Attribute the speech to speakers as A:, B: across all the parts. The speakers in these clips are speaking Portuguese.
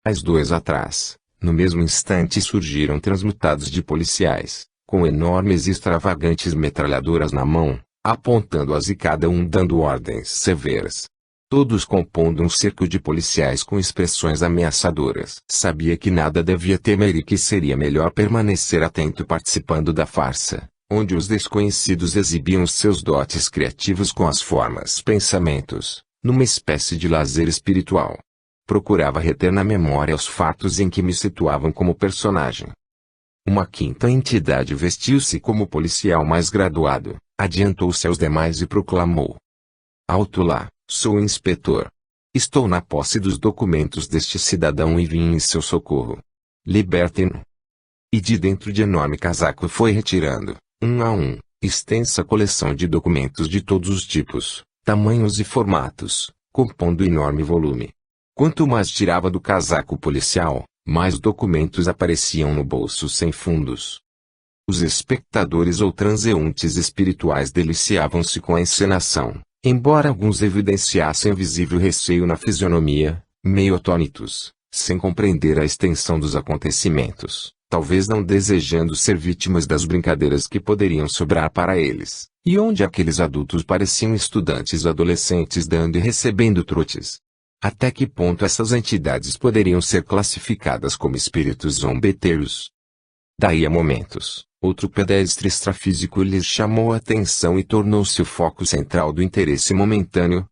A: Às 2 atrás, no mesmo instante surgiram transmutados de policiais, com enormes e extravagantes metralhadoras na mão, apontando-as e cada um dando ordens severas. Todos compondo um cerco de policiais com expressões ameaçadoras. Sabia que nada devia temer e que seria melhor permanecer atento participando da farsa, onde os desconhecidos exibiam seus dotes criativos com as formas pensamentos, numa espécie de lazer espiritual. Procurava reter na memória os fatos em que me situavam como personagem. Uma quinta entidade vestiu-se como policial mais graduado, adiantou-se aos demais e proclamou: "Alto lá, sou o inspetor. Estou na posse dos documentos deste cidadão e vim em seu socorro. Libertem-no." E de dentro de enorme casaco foi retirando, um a um, extensa coleção de documentos de todos os tipos, tamanhos e formatos, compondo enorme volume. Quanto mais tirava do casaco policial, mais documentos apareciam no bolso sem fundos. Os espectadores ou transeuntes espirituais deliciavam-se com a encenação, embora alguns evidenciassem visível receio na fisionomia, meio atônitos, sem compreender a extensão dos acontecimentos, talvez não desejando ser vítimas das brincadeiras que poderiam sobrar para eles, e onde aqueles adultos pareciam estudantes adolescentes dando e recebendo trotes. Até que ponto essas entidades poderiam ser classificadas como espíritos zombeteiros? Daí a momentos, outro pedestre extrafísico lhes chamou a atenção e tornou-se o foco central do interesse momentâneo.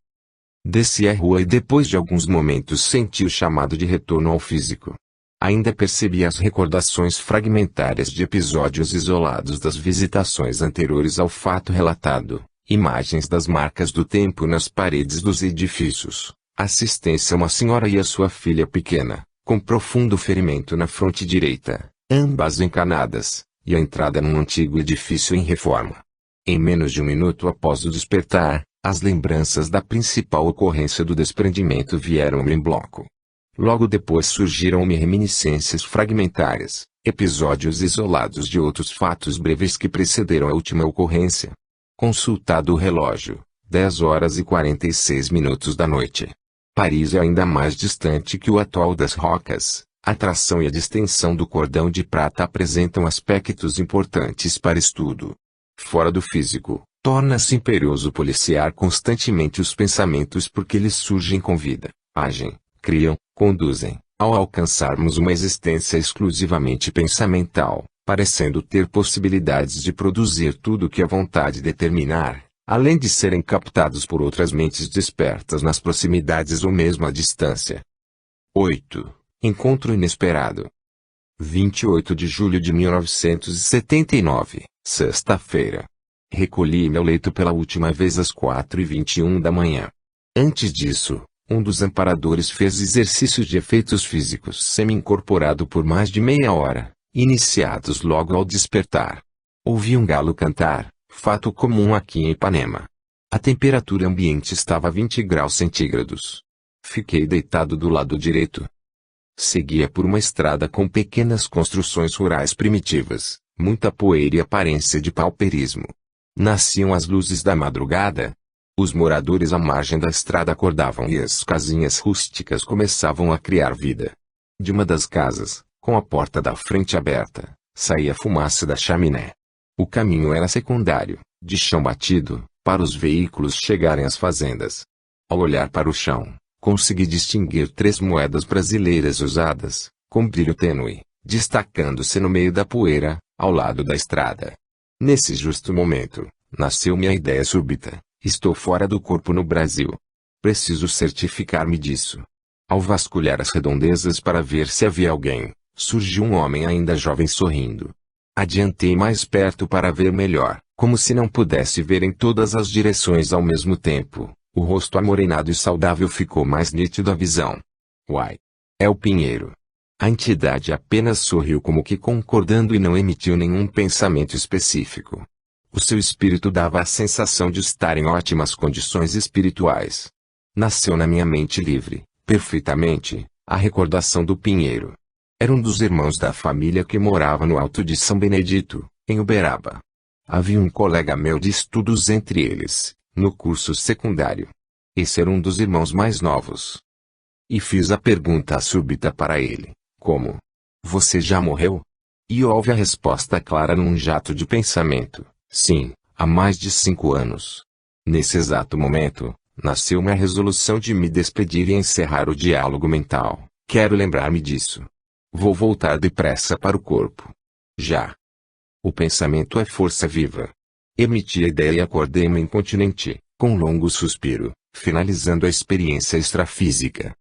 A: Desci a rua e depois de alguns momentos senti o chamado de retorno ao físico. Ainda percebi as recordações fragmentárias de episódios isolados das visitações anteriores ao fato relatado, imagens das marcas do tempo nas paredes dos edifícios, assistência a uma senhora e a sua filha pequena, com profundo ferimento na fronte direita, ambas encanadas, e a entrada num antigo edifício em reforma. Em menos de um minuto após o despertar, as lembranças da principal ocorrência do desprendimento vieram-me em bloco. Logo depois surgiram-me reminiscências fragmentárias, episódios isolados de outros fatos breves que precederam a última ocorrência. Consultado o relógio, 10h46 da noite. Paris é ainda mais distante que o atol das Rocas. A atração e a distensão do cordão de prata apresentam aspectos importantes para estudo. Fora do físico, torna-se imperioso policiar constantemente os pensamentos porque eles surgem com vida, agem, criam, conduzem, ao alcançarmos uma existência exclusivamente pensamental, parecendo ter possibilidades de produzir tudo o que a vontade determinar, além de serem captados por outras mentes despertas nas proximidades ou mesmo à distância. 8. Encontro inesperado. 28 de julho de 1979, sexta-feira. Recolhi-me ao leito pela última vez às 4h21 da manhã. Antes disso, um dos amparadores fez exercícios de efeitos físicos semi-incorporado por mais de meia hora, iniciados logo ao despertar. Ouvi um galo cantar, fato comum aqui em Ipanema. A temperatura ambiente estava a 20 graus centígrados. Fiquei deitado do lado direito. Seguia por uma estrada com pequenas construções rurais primitivas, muita poeira e aparência de pauperismo. Nasciam as luzes da madrugada. Os moradores à margem da estrada acordavam e as casinhas rústicas começavam a criar vida. De uma das casas, com a porta da frente aberta, saía fumaça da chaminé. O caminho era secundário, de chão batido, para os veículos chegarem às fazendas. Ao olhar para o chão, consegui distinguir 3 moedas brasileiras usadas, com brilho tênue, destacando-se no meio da poeira, ao lado da estrada. Nesse justo momento, nasceu-me a ideia súbita: estou fora do corpo no Brasil. Preciso certificar-me disso. Ao vasculhar as redondezas para ver se havia alguém, surgiu um homem ainda jovem sorrindo. Adiantei mais perto para ver melhor, como se não pudesse ver em todas as direções ao mesmo tempo. O rosto amorenado e saudável ficou mais nítido à visão. Uai! É o Pinheiro. A entidade apenas sorriu como que concordando e não emitiu nenhum pensamento específico. O seu espírito dava a sensação de estar em ótimas condições espirituais. Nasceu na minha mente livre, perfeitamente, a recordação do Pinheiro. Era um dos irmãos da família que morava no Alto de São Benedito, em Uberaba. Havia um colega meu de estudos entre eles, no curso secundário. Esse era um dos irmãos mais novos. E fiz a pergunta súbita para ele: como? Você já morreu? E houve a resposta clara num jato de pensamento: sim, há mais de 5 anos. Nesse exato momento, nasceu-me a resolução de me despedir e encerrar o diálogo mental. Quero lembrar-me disso. Vou voltar depressa para o corpo. Já. O pensamento é força viva. Emiti a ideia e acordei-me incontinente, com um longo suspiro, finalizando a experiência extrafísica.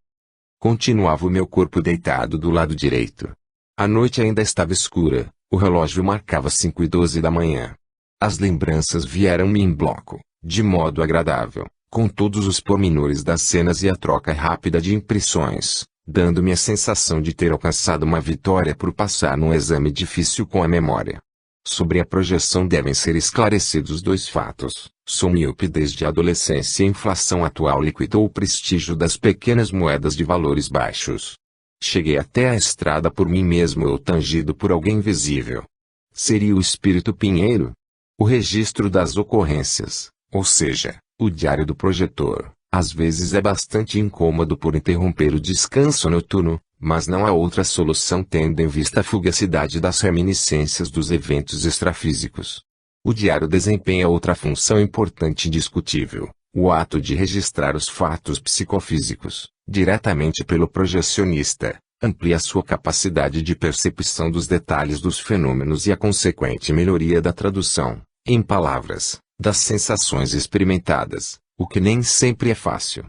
A: Continuava o meu corpo deitado do lado direito. A noite ainda estava escura, o relógio marcava 5:12 da manhã. As lembranças vieram-me em bloco, de modo agradável, com todos os pormenores das cenas e a troca rápida de impressões, dando-me a sensação de ter alcançado uma vitória por passar num exame difícil com a memória. Sobre a projeção devem ser esclarecidos 2 fatos. Sou míope desde a adolescência e a inflação atual liquidou o prestígio das pequenas moedas de valores baixos. Cheguei até a estrada por mim mesmo ou tangido por alguém invisível. Seria o espírito Pinheiro? O registro das ocorrências, ou seja, o diário do projetor, às vezes é bastante incômodo por interromper o descanso noturno, mas não há outra solução tendo em vista a fugacidade das reminiscências dos eventos extrafísicos. O diário desempenha outra função importante e indiscutível, o ato de registrar os fatos psicofísicos, diretamente pelo projecionista, amplia sua capacidade de percepção dos detalhes dos fenômenos e a consequente melhoria da tradução, em palavras, das sensações experimentadas, o que nem sempre é fácil.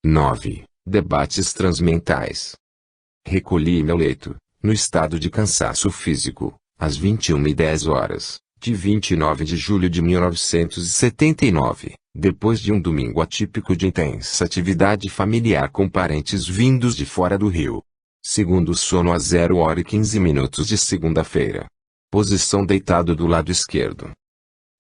A: 9. Debates transmentais. Recolhi-me ao leito, no estado de cansaço físico, às 21:10, de 29 de julho de 1979, depois de um domingo atípico de intensa atividade familiar com parentes vindos de fora do Rio. Segundo sono às 0h15 de segunda-feira. Posição deitado do lado esquerdo.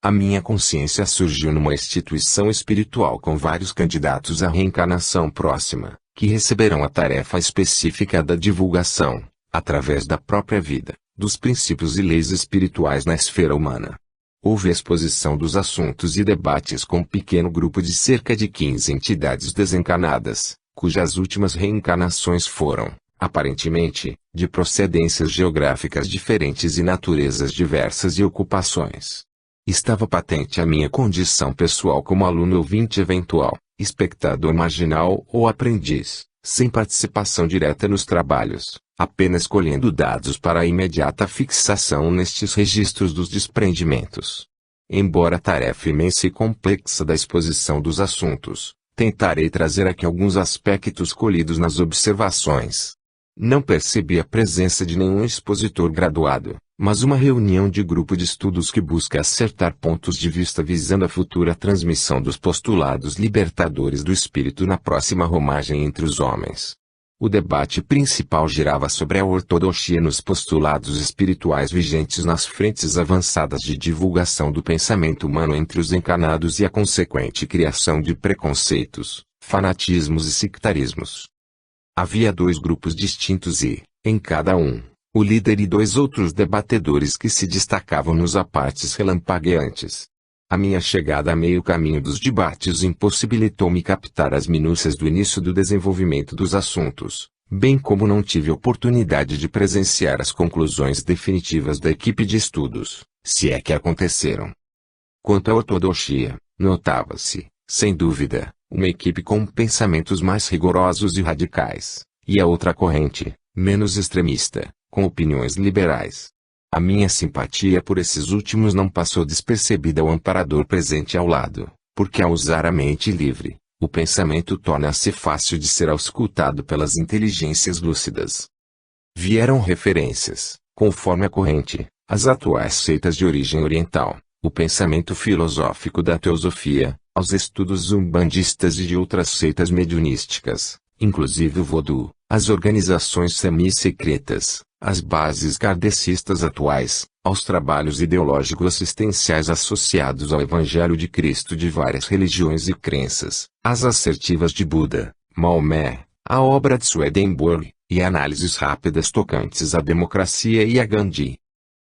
A: A minha consciência surgiu numa instituição espiritual com vários candidatos à reencarnação próxima, que receberão a tarefa específica da divulgação, através da própria vida, dos princípios e leis espirituais na esfera humana. Houve exposição dos assuntos e debates com um pequeno grupo de cerca de 15 entidades desencarnadas, cujas últimas reencarnações foram, aparentemente, de procedências geográficas diferentes e naturezas diversas e ocupações. Estava patente a minha condição pessoal como aluno ouvinte eventual, espectador marginal ou aprendiz, sem participação direta nos trabalhos, apenas colhendo dados para a imediata fixação nestes registros dos desprendimentos. Embora a tarefa imensa e complexa da exposição dos assuntos, tentarei trazer aqui alguns aspectos colhidos nas observações. Não percebi a presença de nenhum expositor graduado, mas uma reunião de grupo de estudos que busca acertar pontos de vista visando a futura transmissão dos postulados libertadores do espírito na próxima romagem entre os homens. O debate principal girava sobre a ortodoxia nos postulados espirituais vigentes nas frentes avançadas de divulgação do pensamento humano entre os encarnados e a consequente criação de preconceitos, fanatismos e sectarismos. Havia 2 grupos distintos e, em cada um, o líder e 2 outros debatedores que se destacavam nos apartes relampagueantes. A minha chegada a meio caminho dos debates impossibilitou-me captar as minúcias do início do desenvolvimento dos assuntos, bem como não tive oportunidade de presenciar as conclusões definitivas da equipe de estudos, se é que aconteceram. Quanto à ortodoxia, notava-se, sem dúvida, uma equipe com pensamentos mais rigorosos e radicais, e a outra corrente, menos extremista, com opiniões liberais. A minha simpatia por esses últimos não passou despercebida ao amparador presente ao lado, porque ao usar a mente livre, o pensamento torna-se fácil de ser auscultado pelas inteligências lúcidas. Vieram referências, conforme a corrente, às atuais seitas de origem oriental, o pensamento filosófico da teosofia, aos estudos umbandistas e de outras seitas mediunísticas, inclusive o vodu, às organizações semi-secretas, às bases kardecistas atuais, aos trabalhos ideológicos assistenciais associados ao Evangelho de Cristo de várias religiões e crenças, às assertivas de Buda, Maomé, a obra de Swedenborg, e análises rápidas tocantes à democracia e a Gandhi.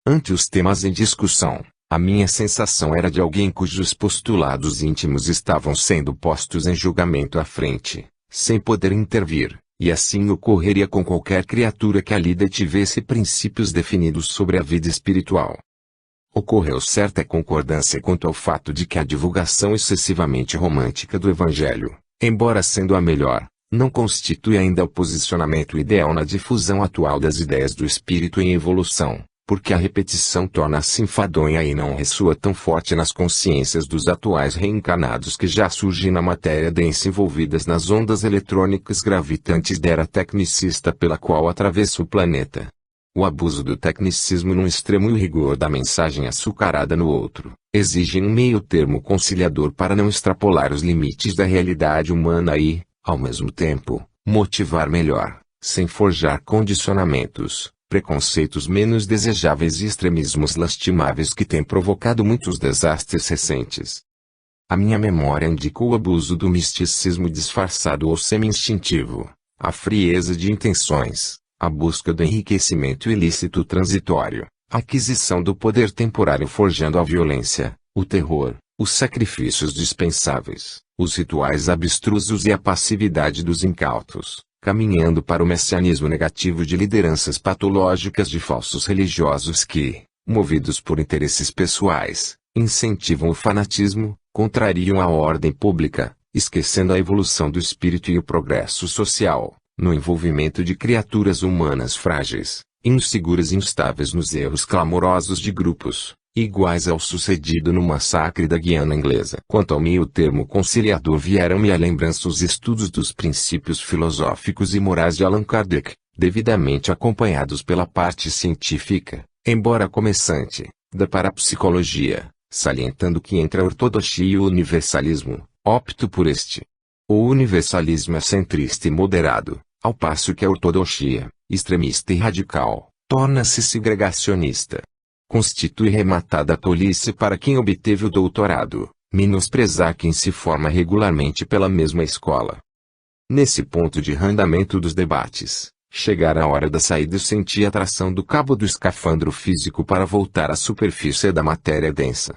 A: Ante os temas em discussão, a minha sensação era de alguém cujos postulados íntimos estavam sendo postos em julgamento à frente, sem poder intervir, e assim ocorreria com qualquer criatura que ali detivesse princípios definidos sobre a vida espiritual. Ocorreu certa concordância quanto ao fato de que a divulgação excessivamente romântica do Evangelho, embora sendo a melhor, não constitui ainda o posicionamento ideal na difusão atual das ideias do espírito em evolução, porque a repetição torna-se enfadonha e não ressoa tão forte nas consciências dos atuais reencarnados que já surgem na matéria densa envolvidas nas ondas eletrônicas gravitantes da era tecnicista pela qual atravessa o planeta. O abuso do tecnicismo num extremo e o rigor da mensagem açucarada no outro, exigem um meio termo conciliador para não extrapolar os limites da realidade humana e, ao mesmo tempo, motivar melhor, sem forjar condicionamentos, preconceitos menos desejáveis e extremismos lastimáveis que têm provocado muitos desastres recentes. A minha memória indica o abuso do misticismo disfarçado ou semi-instintivo, a frieza de intenções, a busca do enriquecimento ilícito transitório, a aquisição do poder temporário forjando a violência, o terror, os sacrifícios dispensáveis, os rituais abstrusos e a passividade dos incautos, caminhando para o messianismo negativo de lideranças patológicas de falsos religiosos que, movidos por interesses pessoais, incentivam o fanatismo, contrariam a ordem pública, esquecendo a evolução do espírito e o progresso social, no envolvimento de criaturas humanas frágeis, inseguras e instáveis nos erros clamorosos de grupos, iguais ao sucedido no massacre da Guiana Inglesa. Quanto ao meio termo conciliador vieram-me à lembrança os estudos dos princípios filosóficos e morais de Allan Kardec, devidamente acompanhados pela parte científica, embora começante, da parapsicologia, salientando que entre a ortodoxia e o universalismo, opto por este. O universalismo é centrista e moderado, ao passo que a ortodoxia, extremista e radical, torna-se segregacionista. Constitui rematada tolice para quem obteve o doutorado, menosprezar quem se forma regularmente pela mesma escola. Nesse ponto de andamento dos debates, chegara a hora da saída e senti a atração do cabo do escafandro físico para voltar à superfície da matéria densa.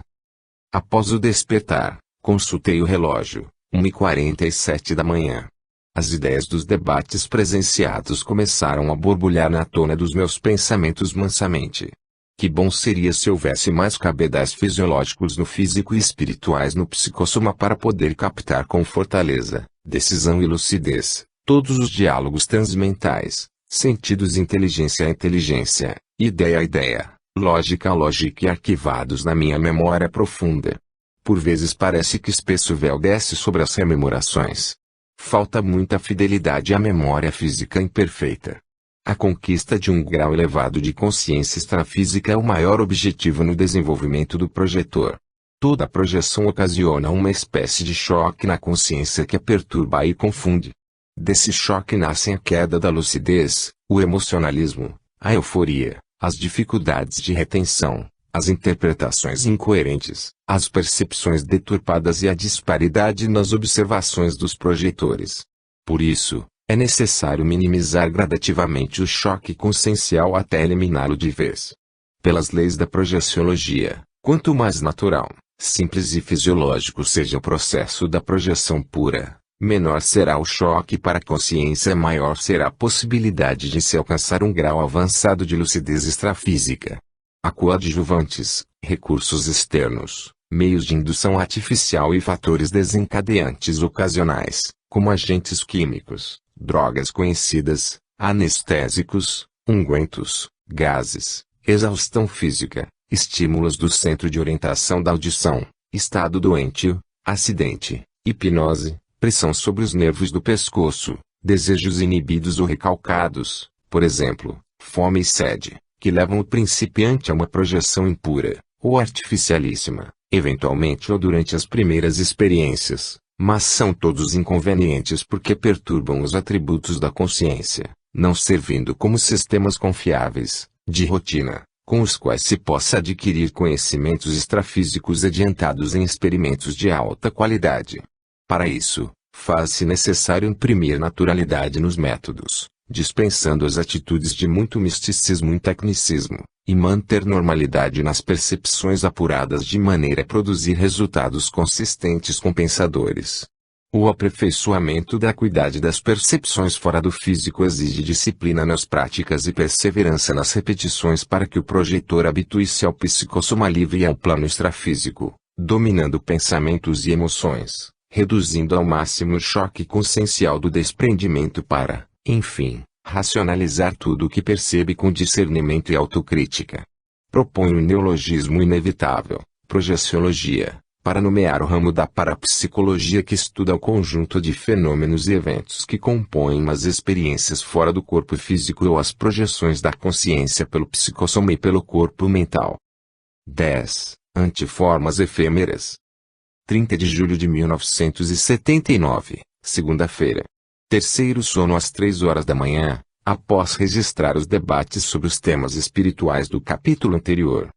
A: Após o despertar, consultei o relógio, 1h47 da manhã. As ideias dos debates presenciados começaram a borbulhar na tona dos meus pensamentos mansamente. Que bom seria se houvesse mais cabedais fisiológicos no físico e espirituais no psicossoma para poder captar com fortaleza, decisão e lucidez, todos os diálogos transmentais, sentidos inteligência a inteligência, ideia a ideia, lógica a lógica e arquivados na minha memória profunda. Por vezes parece que espesso véu desce sobre as rememorações. Falta muita fidelidade à memória física imperfeita. A conquista de um grau elevado de consciência extrafísica é o maior objetivo no desenvolvimento do projetor. Toda projeção ocasiona uma espécie de choque na consciência que a perturba e confunde. Desse choque nascem a queda da lucidez, o emocionalismo, a euforia, as dificuldades de retenção, as interpretações incoerentes, as percepções deturpadas e a disparidade nas observações dos projetores. Por isso, é necessário minimizar gradativamente o choque consciencial até eliminá-lo de vez. Pelas leis da projeciologia, quanto mais natural, simples e fisiológico seja o processo da projeção pura, menor será o choque para a consciência, maior será a possibilidade de se alcançar um grau avançado de lucidez extrafísica. A coadjuvantes, recursos externos, meios de indução artificial e fatores desencadeantes ocasionais, como agentes químicos, drogas conhecidas, anestésicos, ungüentos, gases, exaustão física, estímulos do centro de orientação da audição, estado doentio, acidente, hipnose, pressão sobre os nervos do pescoço, desejos inibidos ou recalcados, por exemplo, fome e sede, que levam o principiante a uma projeção impura, ou artificialíssima, eventualmente ou durante as primeiras experiências, mas são todos inconvenientes porque perturbam os atributos da consciência, não servindo como sistemas confiáveis, de rotina, com os quais se possa adquirir conhecimentos extrafísicos adiantados em experimentos de alta qualidade. Para isso, faz-se necessário imprimir naturalidade nos métodos, dispensando as atitudes de muito misticismo e tecnicismo, e manter normalidade nas percepções apuradas de maneira a produzir resultados consistentes compensadores. O aperfeiçoamento da acuidade das percepções fora do físico exige disciplina nas práticas e perseverança nas repetições para que o projetor habitue-se ao psicossoma livre e ao plano extrafísico, dominando pensamentos e emoções, reduzindo ao máximo o choque consciencial do desprendimento para, enfim, racionalizar tudo o que percebe com discernimento e autocrítica. Propõe o neologismo inevitável, projeciologia, para nomear o ramo da parapsicologia que estuda o conjunto de fenômenos e eventos que compõem as experiências fora do corpo físico ou as projeções da consciência pelo psicossoma e pelo corpo mental. 10. Antiformas efêmeras. 30 de julho de 1979, segunda-feira. Terceiro sono às 3 horas da manhã, após registrar os debates sobre os temas espirituais do capítulo anterior.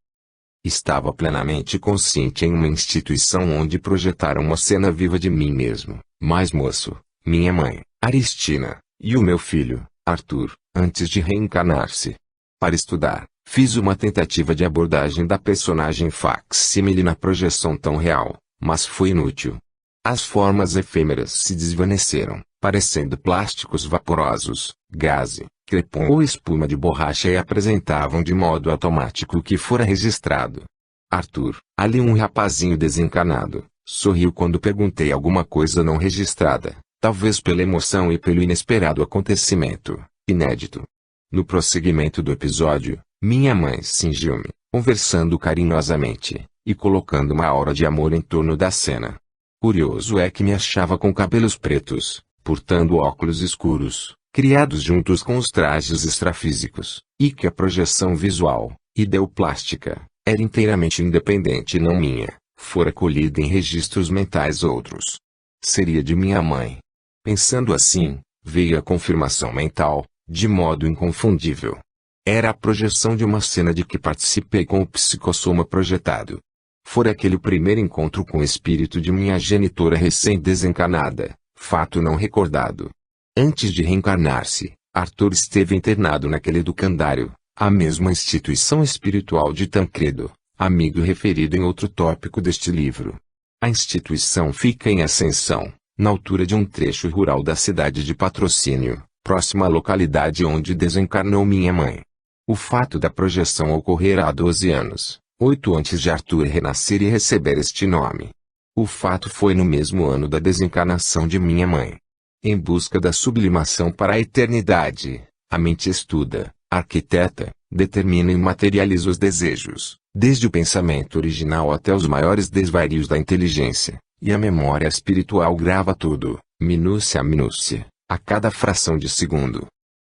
A: Estava plenamente consciente em uma instituição onde projetaram uma cena viva de mim mesmo, mais moço, minha mãe, Aristina, e o meu filho, Arthur, antes de reencarnar-se. Para estudar, fiz uma tentativa de abordagem da personagem facsímile na projeção tão real, mas foi inútil. As formas efêmeras se desvaneceram, parecendo plásticos vaporosos, gaze, crepom ou espuma de borracha e apresentavam de modo automático o que fora registrado. Arthur, ali um rapazinho desencanado, sorriu quando perguntei alguma coisa não registrada, talvez pela emoção e pelo inesperado acontecimento, inédito. No prosseguimento do episódio, minha mãe cingiu-me, conversando carinhosamente, e colocando uma aura de amor em torno da cena. Curioso é que me achava com cabelos pretos, portando óculos escuros, criados juntos com os trajes extrafísicos, e que a projeção visual, ideoplástica, era inteiramente independente e não minha, fora colhida em registros mentais outros. Seria de minha mãe. Pensando assim, veio a confirmação mental, de modo inconfundível. Era a projeção de uma cena de que participei com o psicossoma projetado. Fora aquele o primeiro encontro com o espírito de minha genitora recém-desencarnada, fato não recordado. Antes de reencarnar-se, Arthur esteve internado naquele educandário, a mesma instituição espiritual de Tancredo, amigo referido em outro tópico deste livro. A instituição fica em Ascensão, na altura de um trecho rural da cidade de Patrocínio, próxima à localidade onde desencarnou minha mãe. O fato da projeção ocorrer há 12 anos, 8 antes de Arthur renascer e receber este nome. O fato foi no mesmo ano da desencarnação de minha mãe. Em busca da sublimação para a eternidade, a mente estuda, arquiteta, determina e materializa os desejos, desde o pensamento original até os maiores desvarios da inteligência, e a memória espiritual grava tudo, minúcia a minúcia, a cada fração de segundo.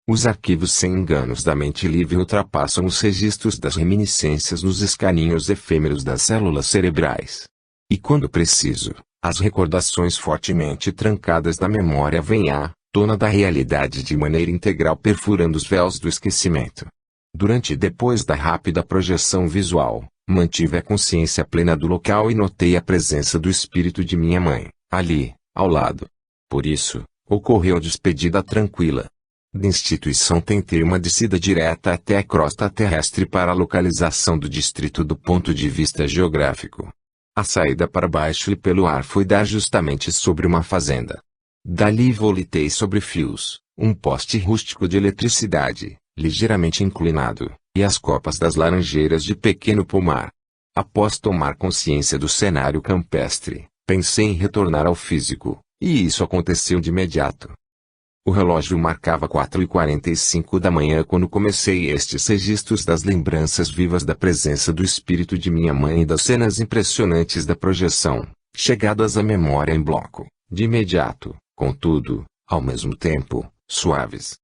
A: Os arquivos sem enganos da mente livre ultrapassam os registros das reminiscências nos escaninhos efêmeros das células cerebrais. E quando preciso, as recordações fortemente trancadas da memória vêm à tona da realidade de maneira integral, perfurando os véus do esquecimento. Durante e depois da rápida projeção visual, mantive a consciência plena do local e notei a presença do espírito de minha mãe, ali, ao lado. Por isso, ocorreu despedida tranquila. Da instituição tentei uma descida direta até a crosta terrestre para a localização do distrito do ponto de vista geográfico. A saída para baixo e pelo ar foi dar justamente sobre uma fazenda. Dali volitei sobre fios, um poste rústico de eletricidade, ligeiramente inclinado, e as copas das laranjeiras de pequeno pomar. Após tomar consciência do cenário campestre, pensei em retornar ao físico, e isso aconteceu de imediato. O relógio marcava 4h45 da manhã quando comecei estes registros das lembranças vivas da presença do espírito de minha mãe e das cenas impressionantes da projeção, chegadas à memória em bloco, de imediato, contudo, ao mesmo tempo, suaves.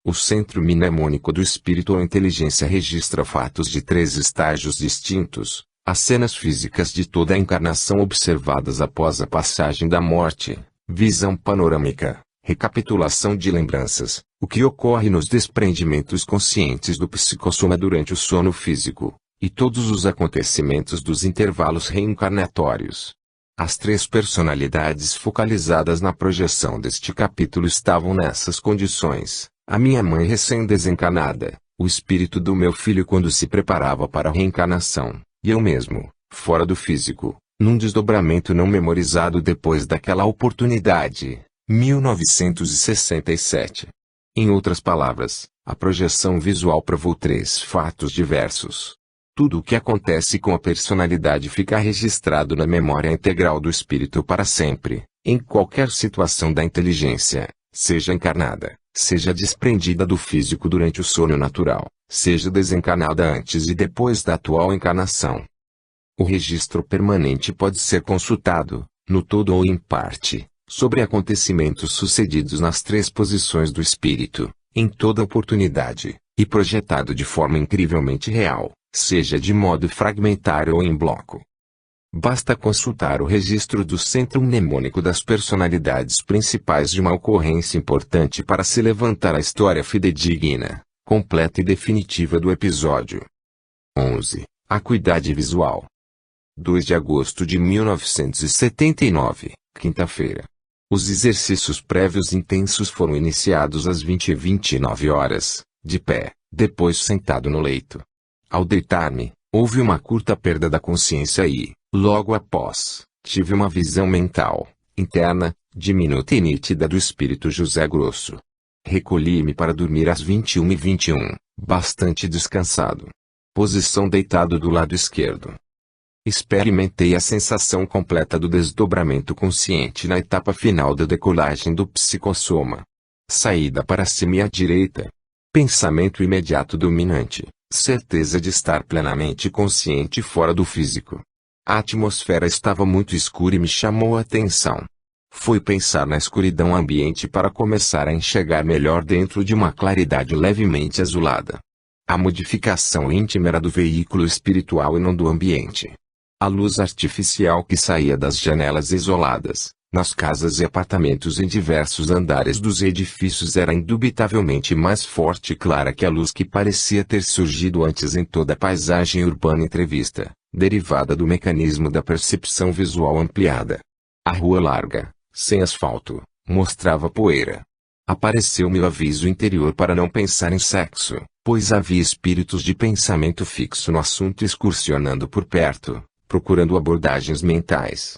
A: O centro mnemônico do espírito ou inteligência registra fatos de 3 estágios distintos, as cenas físicas de toda a encarnação observadas após a passagem da morte, visão panorâmica, recapitulação de lembranças, o que ocorre nos desprendimentos conscientes do psicossoma durante o sono físico, e todos os acontecimentos dos intervalos reencarnatórios. As 3 personalidades focalizadas na projeção deste capítulo estavam nessas condições: a minha mãe recém-desencarnada, o espírito do meu filho quando se preparava para a reencarnação, e eu mesmo, fora do físico, Num desdobramento não memorizado depois daquela oportunidade, 1967. Em outras palavras, a projeção visual provou três fatos diversos. Tudo o que acontece com a personalidade fica registrado na memória integral do espírito para sempre, em qualquer situação da inteligência, seja encarnada, seja desprendida do físico durante o sono natural, seja desencarnada antes e depois da atual encarnação. O registro permanente pode ser consultado, no todo ou em parte, sobre acontecimentos sucedidos nas três posições do espírito, em toda oportunidade, e projetado de forma incrivelmente real, seja de modo fragmentário ou em bloco. Basta consultar o registro do centro mnemônico das personalidades principais de uma ocorrência importante para se levantar a história fidedigna, completa e definitiva do episódio. 11. Acuidade visual. 2 de agosto de 1979, quinta-feira. Os exercícios prévios intensos foram iniciados às 20h29, de pé, depois sentado no leito. Ao deitar-me, houve uma curta perda da consciência e, logo após, tive uma visão mental, interna, diminuta e nítida do espírito José Grosso. Recolhi-me para dormir às 21h21, bastante descansado. Posição deitado do lado esquerdo. Experimentei a sensação completa do desdobramento consciente na etapa final da decolagem do psicossoma. Saída para cima e à direita. Pensamento imediato dominante, certeza de estar plenamente consciente fora do físico. A atmosfera estava muito escura e me chamou a atenção. Fui pensar na escuridão ambiente para começar a enxergar melhor dentro de uma claridade levemente azulada. A modificação íntima era do veículo espiritual e não do ambiente. A luz artificial que saía das janelas isoladas, nas casas e apartamentos em diversos andares dos edifícios era indubitavelmente mais forte e clara que a luz que parecia ter surgido antes em toda a paisagem urbana entrevista, derivada do mecanismo da percepção visual ampliada. A rua larga, sem asfalto, mostrava poeira. Apareceu-me o aviso interior para não pensar em sexo, pois havia espíritos de pensamento fixo no assunto excursionando por perto, procurando abordagens mentais.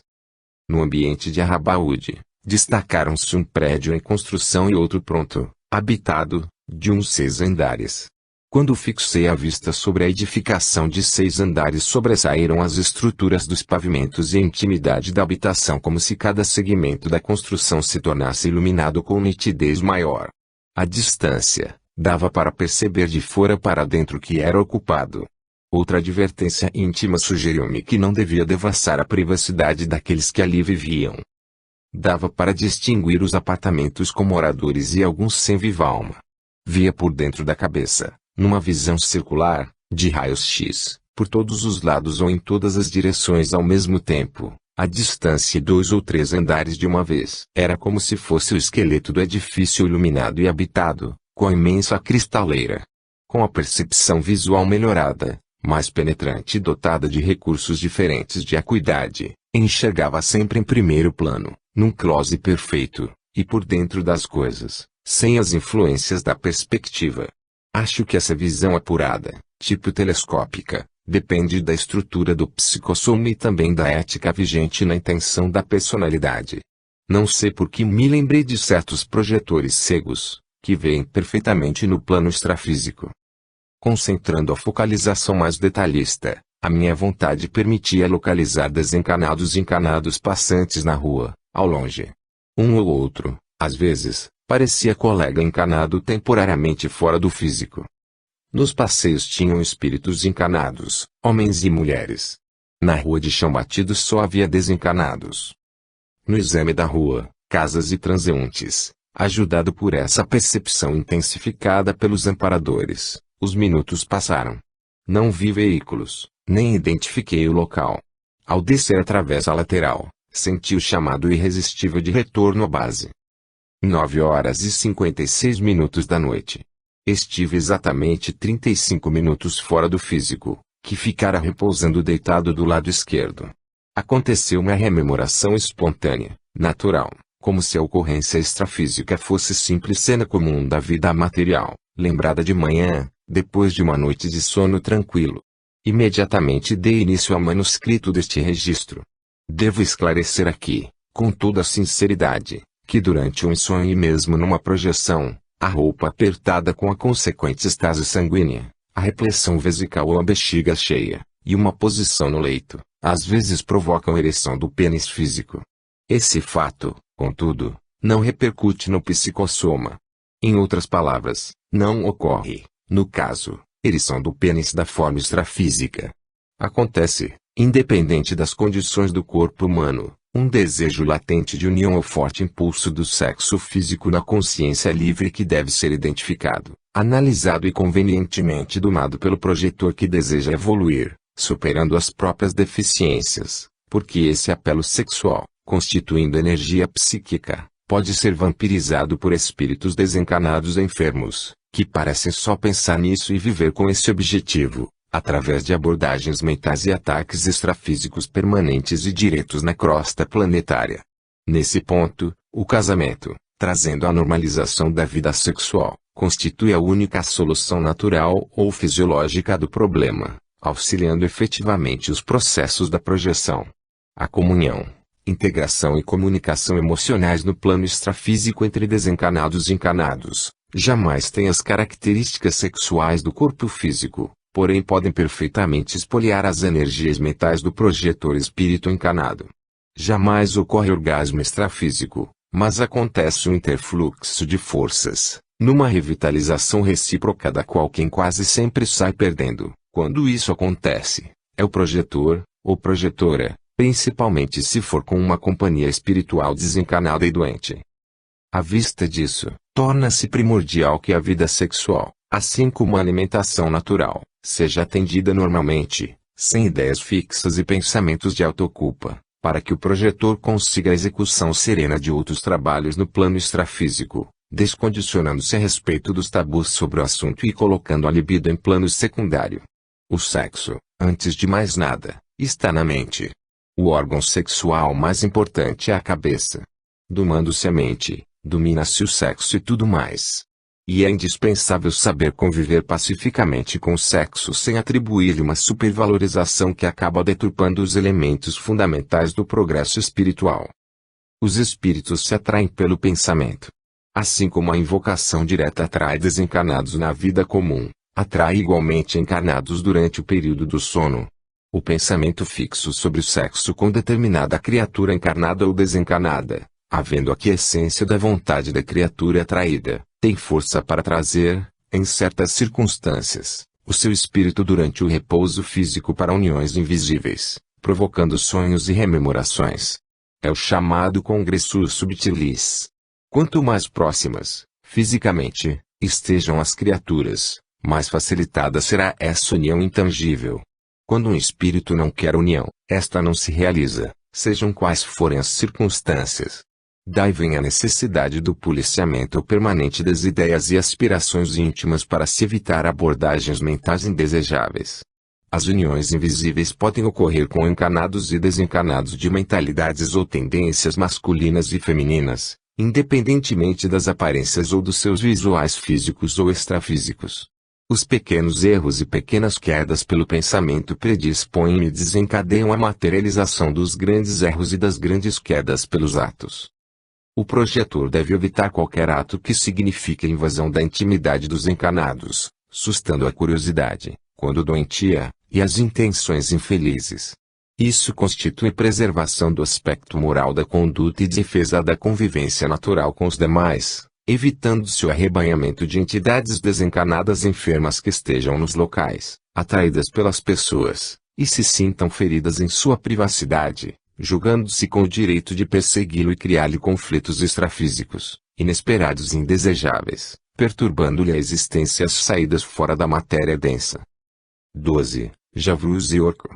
A: No ambiente de Arrabaúde, destacaram-se um prédio em construção e outro pronto, habitado, de uns 6 andares. Quando fixei a vista sobre a edificação de 6 andares, sobressaíram as estruturas dos pavimentos e a intimidade da habitação, como se cada segmento da construção se tornasse iluminado com nitidez maior. A distância, dava para perceber de fora para dentro que era ocupado. Outra advertência íntima sugeriu-me que não devia devassar a privacidade daqueles que ali viviam. Dava para distinguir os apartamentos com moradores e alguns sem viva alma. Via por dentro da cabeça, numa visão circular, de raios X, por todos os lados ou em todas as direções ao mesmo tempo, a distância 2 ou 3 andares de uma vez. Era como se fosse o esqueleto do edifício iluminado e habitado, com a imensa cristaleira. Com a percepção visual melhorada, mais penetrante e dotada de recursos diferentes de acuidade, enxergava sempre em primeiro plano, num close perfeito, e por dentro das coisas, sem as influências da perspectiva. Acho que essa visão apurada, tipo telescópica, depende da estrutura do psicossoma e também da ética vigente na intenção da personalidade. Não sei por que me lembrei de certos projetores cegos, que veem perfeitamente no plano extrafísico. Concentrando a focalização mais detalhista, a minha vontade permitia localizar desencarnados e encarnados passantes na rua, ao longe. Um ou outro, às vezes, parecia colega encarnado temporariamente fora do físico. Nos passeios tinham espíritos encarnados, homens e mulheres. Na rua de chão batido só havia desencarnados. No exame da rua, casas e transeuntes, ajudado por essa percepção intensificada pelos amparadores, os minutos passaram. Não vi veículos, nem identifiquei o local. Ao descer através da lateral, senti o chamado irresistível de retorno à base. 9h56 da noite. Estive exatamente 35 minutos fora do físico, que ficara repousando deitado do lado esquerdo. Aconteceu uma rememoração espontânea, natural, como se a ocorrência extrafísica fosse simples cena comum da vida material, lembrada de manhã, depois de uma noite de sono tranquilo. Imediatamente dei início ao manuscrito deste registro. Devo esclarecer aqui, com toda a sinceridade, que durante um sonho e mesmo numa projeção, a roupa apertada com a consequente estase sanguínea, a repressão vesical ou a bexiga cheia, e uma posição no leito, às vezes provocam ereção do pênis físico. Esse fato, contudo, não repercute no psicossoma. Em outras palavras, não ocorre, no caso, ereção do pênis da forma extrafísica. Acontece, independente das condições do corpo humano, um desejo latente de união ou forte impulso do sexo físico na consciência livre que deve ser identificado, analisado e convenientemente domado pelo projetor que deseja evoluir, superando as próprias deficiências, porque esse apelo sexual, constituindo energia psíquica, pode ser vampirizado por espíritos desencanados enfermos, que parecem só pensar nisso e viver com esse objetivo, através de abordagens mentais e ataques extrafísicos permanentes e diretos na crosta planetária. Nesse ponto, o casamento, trazendo a normalização da vida sexual, constitui a única solução natural ou fisiológica do problema, auxiliando efetivamente os processos da projeção. A comunhão, integração e comunicação emocionais no plano extrafísico entre desencanados e encanados, jamais têm as características sexuais do corpo físico, porém podem perfeitamente espoliar as energias mentais do projetor espírito encanado. Jamais ocorre orgasmo extrafísico, mas acontece um interfluxo de forças, numa revitalização recíproca da qual quem quase sempre sai perdendo, quando isso acontece, é o projetor, ou projetora, principalmente se for com uma companhia espiritual desencanada e doente. À vista disso, torna-se primordial que a vida sexual, assim como a alimentação natural, seja atendida normalmente, sem ideias fixas e pensamentos de autoculpa, para que o projetor consiga a execução serena de outros trabalhos no plano extrafísico, descondicionando-se a respeito dos tabus sobre o assunto e colocando a libido em plano secundário. O sexo, antes de mais nada, está na mente. O órgão sexual mais importante é a cabeça. Domando-se a mente, domina-se o sexo e tudo mais. E é indispensável saber conviver pacificamente com o sexo sem atribuir-lhe uma supervalorização que acaba deturpando os elementos fundamentais do progresso espiritual. Os espíritos se atraem pelo pensamento. Assim como a invocação direta atrai desencanados na vida comum, atrai igualmente encarnados durante o período do sono. O pensamento fixo sobre o sexo com determinada criatura encarnada ou desencanada, havendo a quiescência da vontade da criatura atraída, tem força para trazer, em certas circunstâncias, o seu espírito durante o repouso físico para uniões invisíveis, provocando sonhos e rememorações. É o chamado congressus subtilis. Quanto mais próximas, fisicamente, estejam as criaturas, mais facilitada será essa união intangível. Quando um espírito não quer união, esta não se realiza, sejam quais forem as circunstâncias. Daí vem a necessidade do policiamento permanente das ideias e aspirações íntimas para se evitar abordagens mentais indesejáveis. As uniões invisíveis podem ocorrer com encanados e desencanados de mentalidades ou tendências masculinas e femininas, independentemente das aparências ou dos seus visuais físicos ou extrafísicos. Os pequenos erros e pequenas quedas pelo pensamento predispõem e desencadeiam a materialização dos grandes erros e das grandes quedas pelos atos. O projetor deve evitar qualquer ato que signifique a invasão da intimidade dos encanados, sustando a curiosidade, quando doentia, e as intenções infelizes. Isso constitui preservação do aspecto moral da conduta e defesa da convivência natural com os demais, evitando-se o arrebanhamento de entidades desencanadas enfermas que estejam nos locais, atraídas pelas pessoas, e se sintam feridas em sua privacidade, julgando-se com o direito de persegui-lo e criar-lhe conflitos extrafísicos, inesperados e indesejáveis, perturbando-lhe a existência às saídas fora da matéria densa. 12. Javruz e Orco.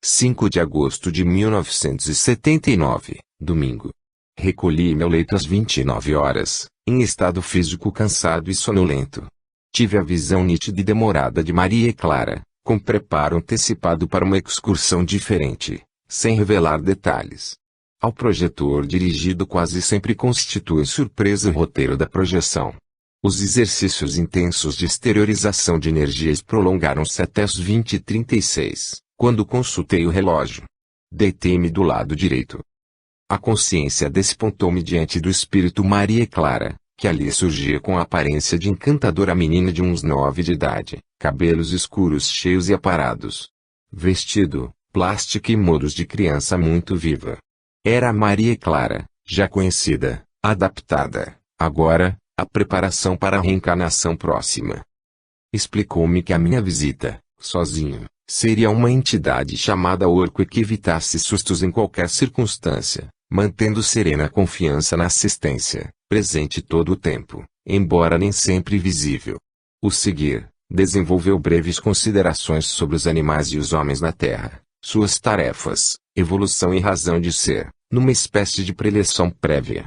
A: 5 de agosto de 1979, domingo. Recolhi meu leito às 29 horas, em estado físico cansado e sonolento. Tive a visão nítida e demorada de Maria Clara, com preparo antecipado para uma excursão diferente, sem revelar detalhes. Ao projetor dirigido quase sempre constitui surpresa o roteiro da projeção. Os exercícios intensos de exteriorização de energias prolongaram-se até as 20h36, quando consultei o relógio. Deitei-me do lado direito. A consciência despontou-me diante do espírito Maria Clara, que ali surgia com a aparência de encantadora menina de uns 9 de idade, cabelos escuros cheios e aparados. Vestido, plástica e modos de criança muito viva. Era a Maria Clara, já conhecida, adaptada, agora, a preparação para a reencarnação próxima. Explicou-me que a minha visita, sozinho, seria uma entidade chamada Orco e que evitasse sustos em qualquer circunstância, mantendo serena confiança na assistência, presente todo o tempo, embora nem sempre visível. O seguir, desenvolveu breves considerações sobre os animais e os homens na Terra, suas tarefas, evolução e razão de ser, numa espécie de preleção prévia.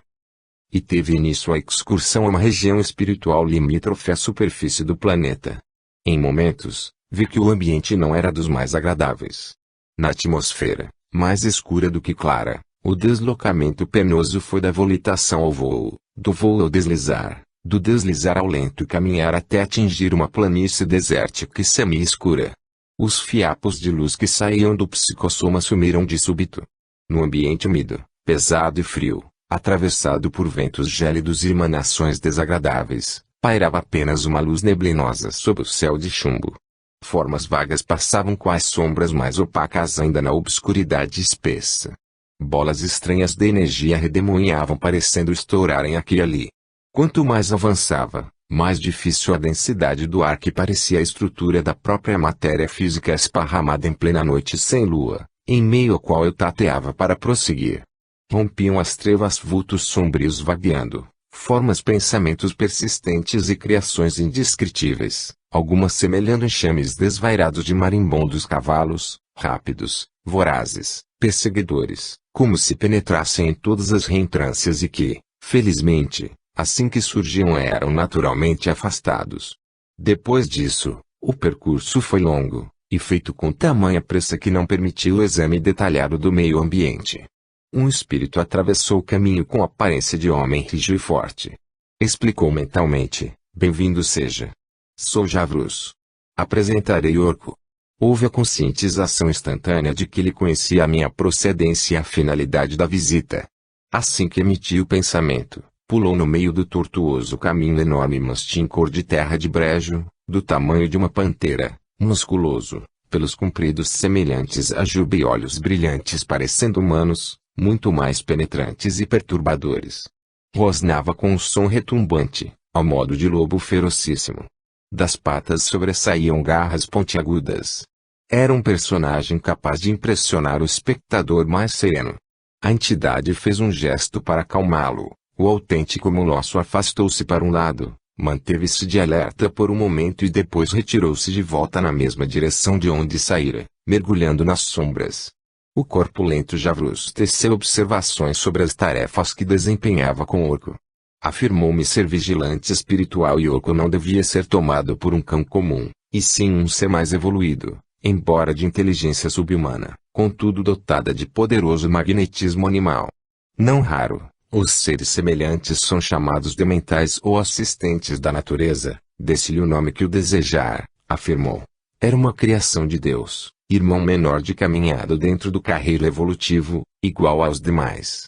A: E teve início a excursão a uma região espiritual limítrofe à superfície do planeta. Em momentos, vi que o ambiente não era dos mais agradáveis. Na atmosfera, mais escura do que clara, o deslocamento penoso foi da volitação ao voo, do voo ao deslizar, do deslizar ao lento caminhar até atingir uma planície desértica e semi-escura. Os fiapos de luz que saíam do psicossoma sumiram de súbito. No ambiente úmido, pesado e frio, atravessado por ventos gélidos e emanações desagradáveis, pairava apenas uma luz neblinosa sob o céu de chumbo. Formas vagas passavam quais sombras mais opacas ainda na obscuridade espessa. Bolas estranhas de energia redemoinhavam parecendo estourarem aqui e ali. Quanto mais avançava, mais difícil a densidade do ar que parecia a estrutura da própria matéria física esparramada em plena noite sem lua, em meio à qual eu tateava para prosseguir. Rompiam as trevas vultos sombrios vagueando, formas pensamentos persistentes e criações indescritíveis, algumas semelhando enxames desvairados de marimbondos cavalos, rápidos, vorazes, perseguidores, como se penetrassem em todas as reentrâncias e que, felizmente, assim que surgiam eram naturalmente afastados. Depois disso, o percurso foi longo, e feito com tamanha pressa que não permitiu o exame detalhado do meio ambiente. Um espírito atravessou o caminho com aparência de homem rijo e forte. Explicou mentalmente: bem-vindo seja. Sou Javrus. Apresentarei Orco. Houve a conscientização instantânea de que ele conhecia a minha procedência e a finalidade da visita. Assim que emitiu o pensamento, pulou no meio do tortuoso caminho enorme mastim cor de terra de brejo, do tamanho de uma pantera, musculoso, pelos compridos semelhantes a juba e olhos brilhantes parecendo humanos, muito mais penetrantes e perturbadores. Rosnava com um som retumbante, ao modo de lobo ferocíssimo. Das patas sobressaíam garras pontiagudas. Era um personagem capaz de impressionar o espectador mais sereno. A entidade fez um gesto para acalmá-lo. O autêntico molosso afastou-se para um lado, manteve-se de alerta por um momento e depois retirou-se de volta na mesma direção de onde saíra, mergulhando nas sombras. O corpulento Javrus teceu observações sobre as tarefas que desempenhava com Orco. Afirmou-me ser vigilante espiritual e Orco não devia ser tomado por um cão comum, e sim um ser mais evoluído, embora de inteligência subhumana, contudo dotada de poderoso magnetismo animal. Não raro, os seres semelhantes são chamados dementais ou assistentes da natureza, desse-lhe o nome que o desejar, afirmou. Era uma criação de Deus, irmão menor de caminhada dentro do carreiro evolutivo, igual aos demais.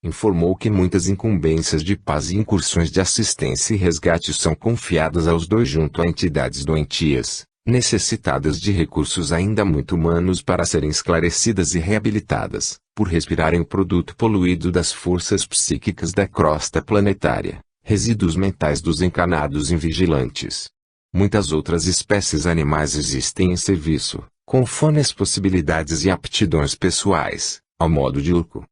A: Informou que muitas incumbências de paz e incursões de assistência e resgate são confiadas aos dois junto a entidades doentias, necessitadas de recursos ainda muito humanos para serem esclarecidas e reabilitadas, por respirarem o produto poluído das forças psíquicas da crosta planetária, resíduos mentais dos encarnados invigilantes. Muitas outras espécies animais existem em serviço, conforme as possibilidades e aptidões pessoais, ao modo de Orco.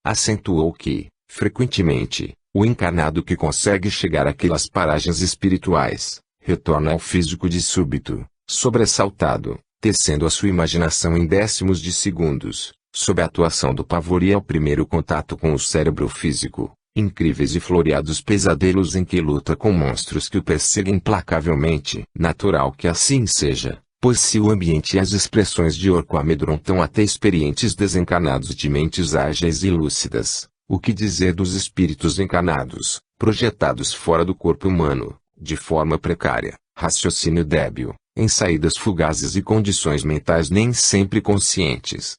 A: Acentuou que, frequentemente, o encarnado que consegue chegar àquelas paragens espirituais, retorna ao físico de súbito, sobressaltado, tecendo a sua imaginação em décimos de segundos, sob a atuação do pavor e ao primeiro contato com o cérebro físico, incríveis e floreados pesadelos em que luta com monstros que o perseguem implacavelmente. Natural que assim seja, pois se o ambiente e as expressões de Orco amedrontam até experientes desencarnados de mentes ágeis e lúcidas, o que dizer dos espíritos encarnados, projetados fora do corpo humano, de forma precária, raciocínio débil, em saídas fugazes e condições mentais nem sempre conscientes.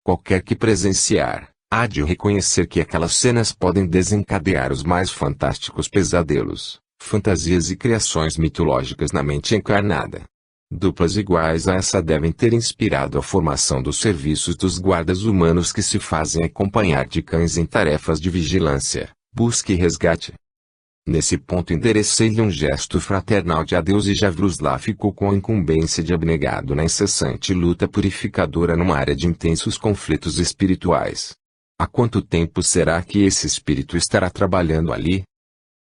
A: Qualquer que presenciar, há de reconhecer que aquelas cenas podem desencadear os mais fantásticos pesadelos, fantasias e criações mitológicas na mente encarnada. Duplas iguais a essa devem ter inspirado a formação dos serviços dos guardas humanos que se fazem acompanhar de cães em tarefas de vigilância, busca e resgate. Nesse ponto enderecei-lhe um gesto fraternal de adeus e Javrusla ficou com a incumbência de abnegado na incessante luta purificadora numa área de intensos conflitos espirituais. Há quanto tempo será que esse espírito estará trabalhando ali?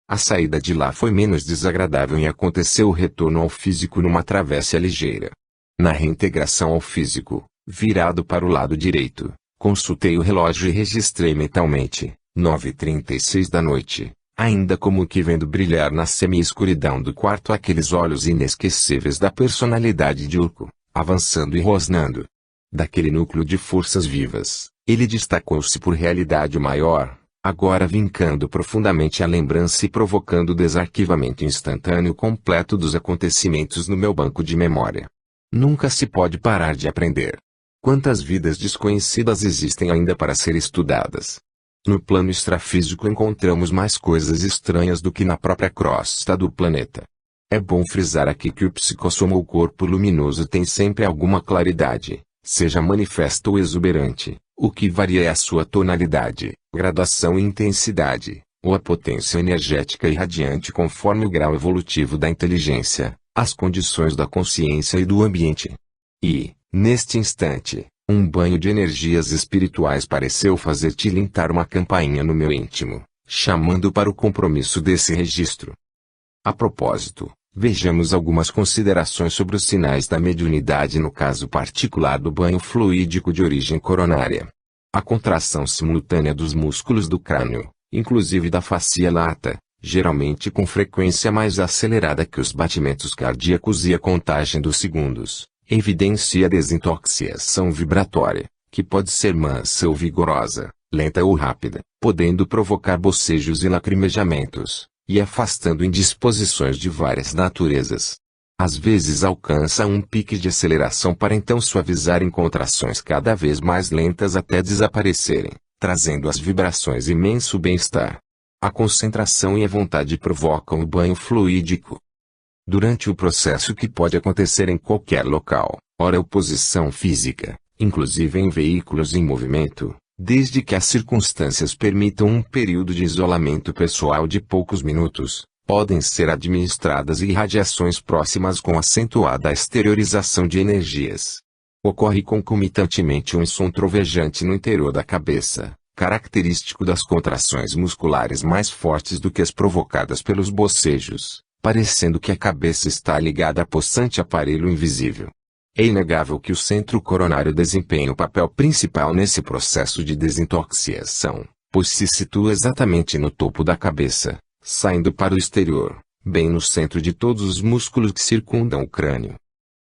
A: A saída de lá foi menos desagradável e aconteceu o retorno ao físico numa travessia ligeira. Na reintegração ao físico, virado para o lado direito, consultei o relógio e registrei mentalmente, 9h36 da noite, ainda como que vendo brilhar na semi-escuridão do quarto aqueles olhos inesquecíveis da personalidade de Urco, avançando e rosnando. Daquele núcleo de forças vivas, ele destacou-se por realidade maior, agora vincando profundamente a lembrança e provocando o desarquivamento instantâneo completo dos acontecimentos no meu banco de memória. Nunca se pode parar de aprender. Quantas vidas desconhecidas existem ainda para ser estudadas? No plano extrafísico encontramos mais coisas estranhas do que na própria crosta do planeta. É bom frisar aqui que o psicossoma ou corpo luminoso tem sempre alguma claridade, seja manifesta ou exuberante. O que varia é a sua tonalidade, gradação e intensidade, ou a potência energética irradiante conforme o grau evolutivo da inteligência, as condições da consciência e do ambiente. E, neste instante, um banho de energias espirituais pareceu fazer tilintar uma campainha no meu íntimo, chamando para o compromisso desse registro. A propósito, vejamos algumas considerações sobre os sinais da mediunidade no caso particular do banho fluídico de origem coronária. A contração simultânea dos músculos do crânio, inclusive da facia lata, geralmente com frequência mais acelerada que os batimentos cardíacos e a contagem dos segundos, evidencia a desintoxicação vibratória, que pode ser mansa ou vigorosa, lenta ou rápida, podendo provocar bocejos e lacrimejamentos, e afastando indisposições de várias naturezas. Às vezes alcança um pique de aceleração para então suavizar em contrações cada vez mais lentas até desaparecerem, trazendo às vibrações imenso bem-estar. A concentração e a vontade provocam o banho fluídico. Durante o processo que pode acontecer em qualquer local, ora oposição física, inclusive em veículos em movimento, desde que as circunstâncias permitam um período de isolamento pessoal de poucos minutos, podem ser administradas irradiações próximas com acentuada exteriorização de energias. Ocorre concomitantemente um som trovejante no interior da cabeça, característico das contrações musculares mais fortes do que as provocadas pelos bocejos, parecendo que a cabeça está ligada a possante aparelho invisível. É inegável que o centro coronário desempenha o papel principal nesse processo de desintoxicação, pois se situa exatamente no topo da cabeça, saindo para o exterior, bem no centro de todos os músculos que circundam o crânio.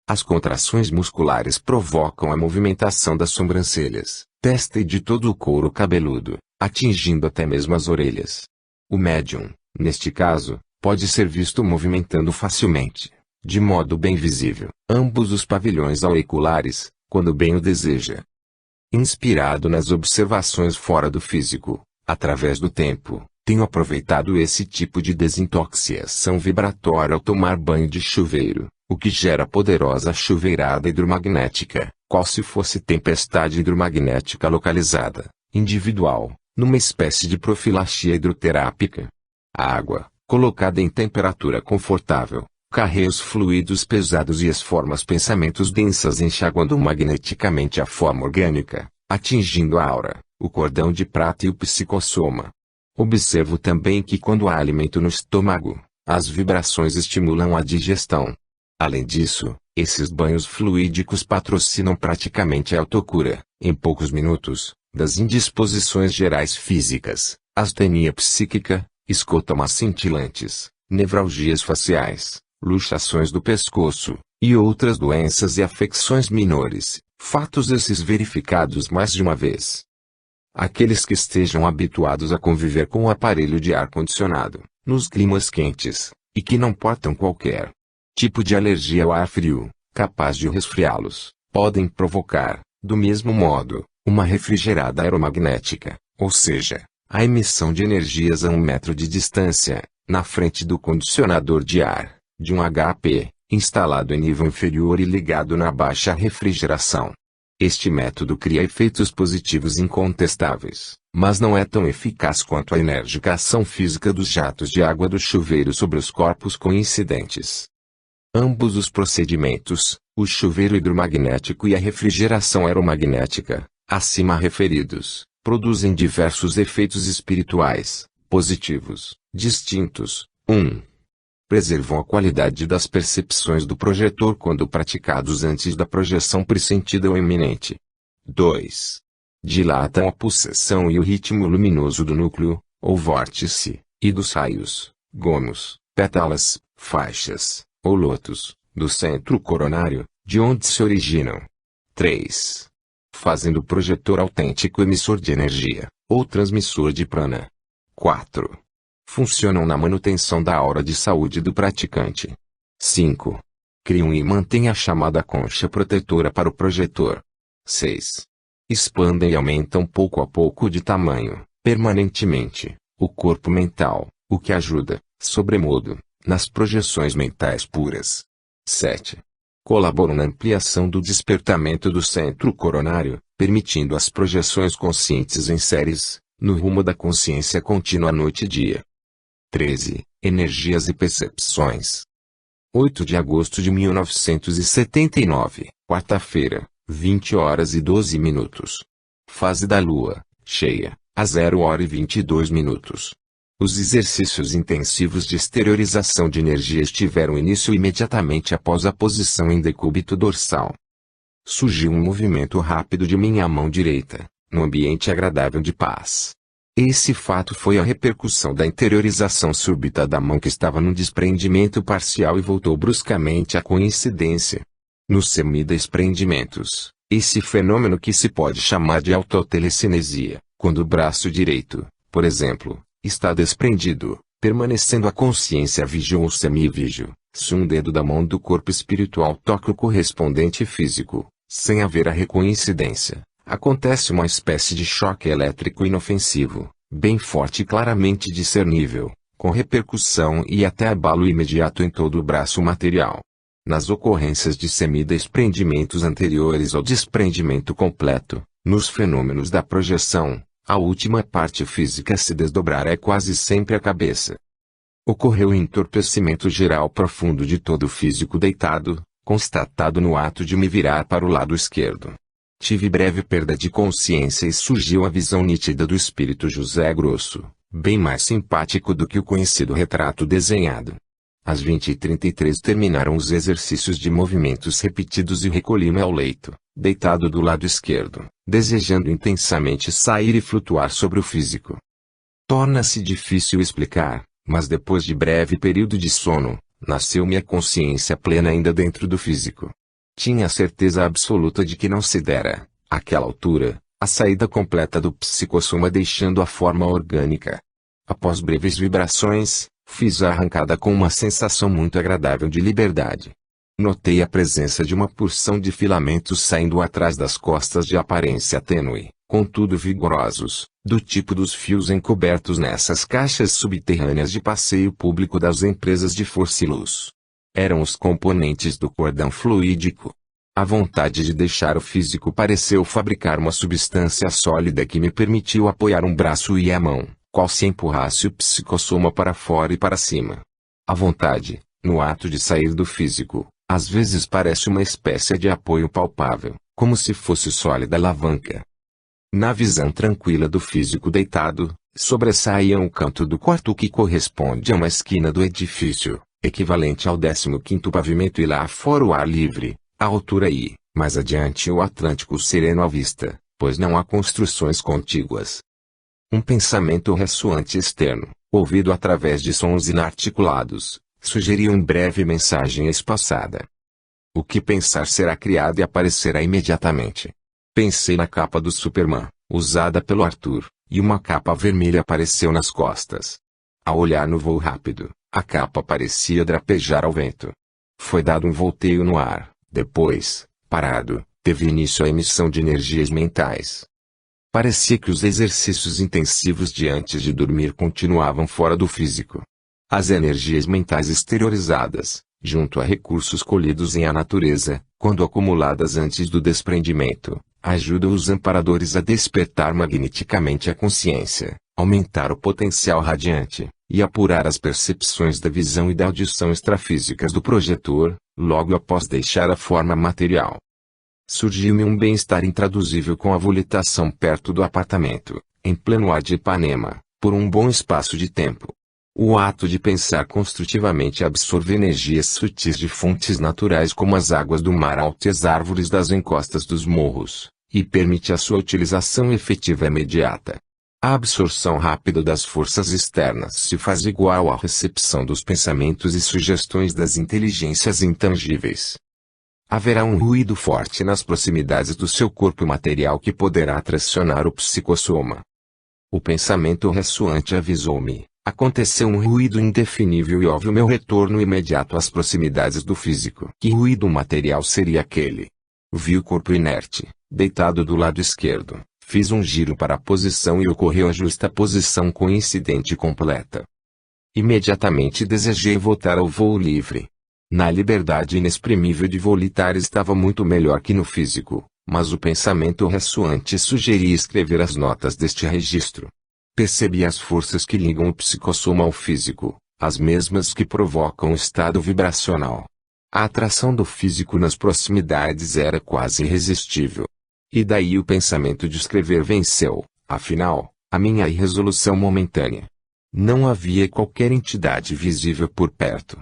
A: As contrações musculares provocam a movimentação das sobrancelhas, testa e de todo o couro cabeludo, atingindo até mesmo as orelhas. O médium, neste caso, pode ser visto movimentando facilmente, de modo bem visível, ambos os pavilhões auriculares, quando bem o deseja. Inspirado nas observações fora do físico, através do tempo, tenho aproveitado esse tipo de desintoxicação vibratória ao tomar banho de chuveiro, o que gera poderosa chuveirada hidromagnética, qual se fosse tempestade hidromagnética localizada, individual, numa espécie de profilaxia hidroterápica. A água, colocada em temperatura confortável, carrega os fluidos pesados e as formas pensamentos densas enxaguando magneticamente a forma orgânica, atingindo a aura, o cordão de prata e o psicossoma. Observo também que quando há alimento no estômago, as vibrações estimulam a digestão. Além disso, esses banhos fluídicos patrocinam praticamente a autocura, em poucos minutos, das indisposições gerais físicas, astenia psíquica, escotomas cintilantes, nevralgias faciais, luxações do pescoço, e outras doenças e afecções menores, fatos esses verificados mais de uma vez. Aqueles que estejam habituados a conviver com o aparelho de ar-condicionado, nos climas quentes, e que não portam qualquer tipo de alergia ao ar frio, capaz de resfriá-los, podem provocar, do mesmo modo, Uma refrigerada aeromagnética, ou seja, a emissão de energias a 1 metro de distância, na frente do condicionador de ar, de um HP, instalado em nível inferior e ligado na baixa refrigeração. Este método cria efeitos positivos incontestáveis, mas não é tão eficaz quanto a enérgica ação física dos jatos de água do chuveiro sobre os corpos coincidentes. Ambos os procedimentos, o chuveiro hidromagnético e a refrigeração aeromagnética, acima referidos, produzem diversos efeitos espirituais, positivos, distintos. 1. Preservam a qualidade das percepções do projetor quando praticados antes da projeção pressentida ou iminente. 2. Dilatam a pulsação e o ritmo luminoso do núcleo, ou vórtice, e dos raios, gomos, pétalas, faixas, ou lotos, do centro coronário, de onde se originam. 3. Fazem do projetor autêntico emissor de energia, ou transmissor de prana. 4. Funcionam na manutenção da aura de saúde do praticante. 5. Criam e mantêm a chamada concha protetora para o projetor. 6. Expandem e aumentam pouco a pouco de tamanho, permanentemente, o corpo mental, o que ajuda, sobremodo, nas projeções mentais puras. 7. Colaboram na ampliação do despertamento do centro coronário, permitindo as projeções conscientes em séries, no rumo da consciência contínua noite e dia. 13. Energias e percepções. 8 de agosto de 1979, quarta-feira, 20h12. Fase da lua, cheia, a 0h22. Os exercícios intensivos de exteriorização de energias tiveram início imediatamente após a posição em decúbito dorsal. Surgiu um movimento rápido de minha mão direita, num ambiente agradável de paz. Esse fato foi a repercussão da interiorização súbita da mão que estava num desprendimento parcial e voltou bruscamente à coincidência. Nos semidesprendimentos, esse fenômeno que se pode chamar de autotelecinesia, quando o braço direito, por exemplo, está desprendido, permanecendo a consciência vígio ou semivigio, se um dedo da mão do corpo espiritual toca o correspondente físico, sem haver a recoincidência, acontece uma espécie de choque elétrico inofensivo, bem forte e claramente discernível, com repercussão e até abalo imediato em todo o braço material. Nas ocorrências de semidesprendimentos anteriores ao desprendimento completo, nos fenômenos da projeção, a última parte física a se desdobrar é quase sempre a cabeça. Ocorreu entorpecimento geral profundo de todo o físico deitado, constatado no ato de me virar para o lado esquerdo. Tive breve perda de consciência e surgiu a visão nítida do espírito José Grosso, bem mais simpático do que o conhecido retrato desenhado. Às 20h33 terminaram os exercícios de movimentos repetidos e recolhi-me ao leito, deitado do lado esquerdo, desejando intensamente sair e flutuar sobre o físico. Torna-se difícil explicar, mas depois de breve período de sono, nasceu-me a consciência plena ainda dentro do físico. Tinha a certeza absoluta de que não se dera, àquela altura, a saída completa do psicossoma deixando a forma orgânica. Após breves vibrações, fiz a arrancada com uma sensação muito agradável de liberdade. Notei a presença de uma porção de filamentos saindo atrás das costas de aparência tênue, contudo vigorosos, do tipo dos fios encobertos nessas caixas subterrâneas de passeio público das empresas de força e luz. Eram os componentes do cordão fluídico. A vontade de deixar o físico pareceu fabricar uma substância sólida que me permitiu apoiar um braço e a mão, qual se empurrasse o psicossoma para fora e para cima. A vontade, no ato de sair do físico, às vezes parece uma espécie de apoio palpável, como se fosse sólida alavanca. Na visão tranquila do físico deitado, sobressaía um canto do quarto que corresponde a uma esquina do edifício, equivalente ao 15º pavimento e lá fora o ar livre, a altura e, mais adiante o Atlântico sereno à vista, pois não há construções contíguas. Um pensamento ressoante externo, ouvido através de sons inarticulados, sugeriu em breve mensagem espaçada. O que pensar será criado e aparecerá imediatamente. Pensei na capa do Superman, usada pelo Arthur, e uma capa vermelha apareceu nas costas. Ao olhar no voo rápido, a capa parecia drapejar ao vento. Foi dado um volteio no ar, depois, parado, teve início a emissão de energias mentais. Parecia que os exercícios intensivos de antes de dormir continuavam fora do físico. As energias mentais exteriorizadas, junto a recursos colhidos em a natureza, quando acumuladas antes do desprendimento, ajudam os amparadores a despertar magneticamente a consciência, aumentar o potencial radiante, e apurar as percepções da visão e da audição extrafísicas do projetor, logo após deixar a forma material. Surgiu-me um bem-estar intraduzível com a volitação perto do apartamento, em pleno ar de Ipanema, por um bom espaço de tempo. O ato de pensar construtivamente absorve energias sutis de fontes naturais como as águas do mar alto e as árvores das encostas dos morros, e permite a sua utilização efetiva e imediata. A absorção rápida das forças externas se faz igual à recepção dos pensamentos e sugestões das inteligências intangíveis. Haverá um ruído forte nas proximidades do seu corpo material que poderá tracionar o psicossoma. O pensamento ressoante avisou-me. Aconteceu um ruído indefinível e houve o meu retorno imediato às proximidades do físico. Que ruído material seria aquele? Vi o corpo inerte, deitado do lado esquerdo. Fiz um giro para a posição e ocorreu a justa posição coincidente e completa. Imediatamente desejei voltar ao voo livre. Na liberdade inexprimível de volitar estava muito melhor que no físico, mas o pensamento ressoante sugeria escrever as notas deste registro. Percebi as forças que ligam o psicossoma ao físico, as mesmas que provocam o estado vibracional. A atração do físico nas proximidades era quase irresistível. E daí o pensamento de escrever venceu, afinal, a minha irresolução momentânea. Não havia qualquer entidade visível por perto.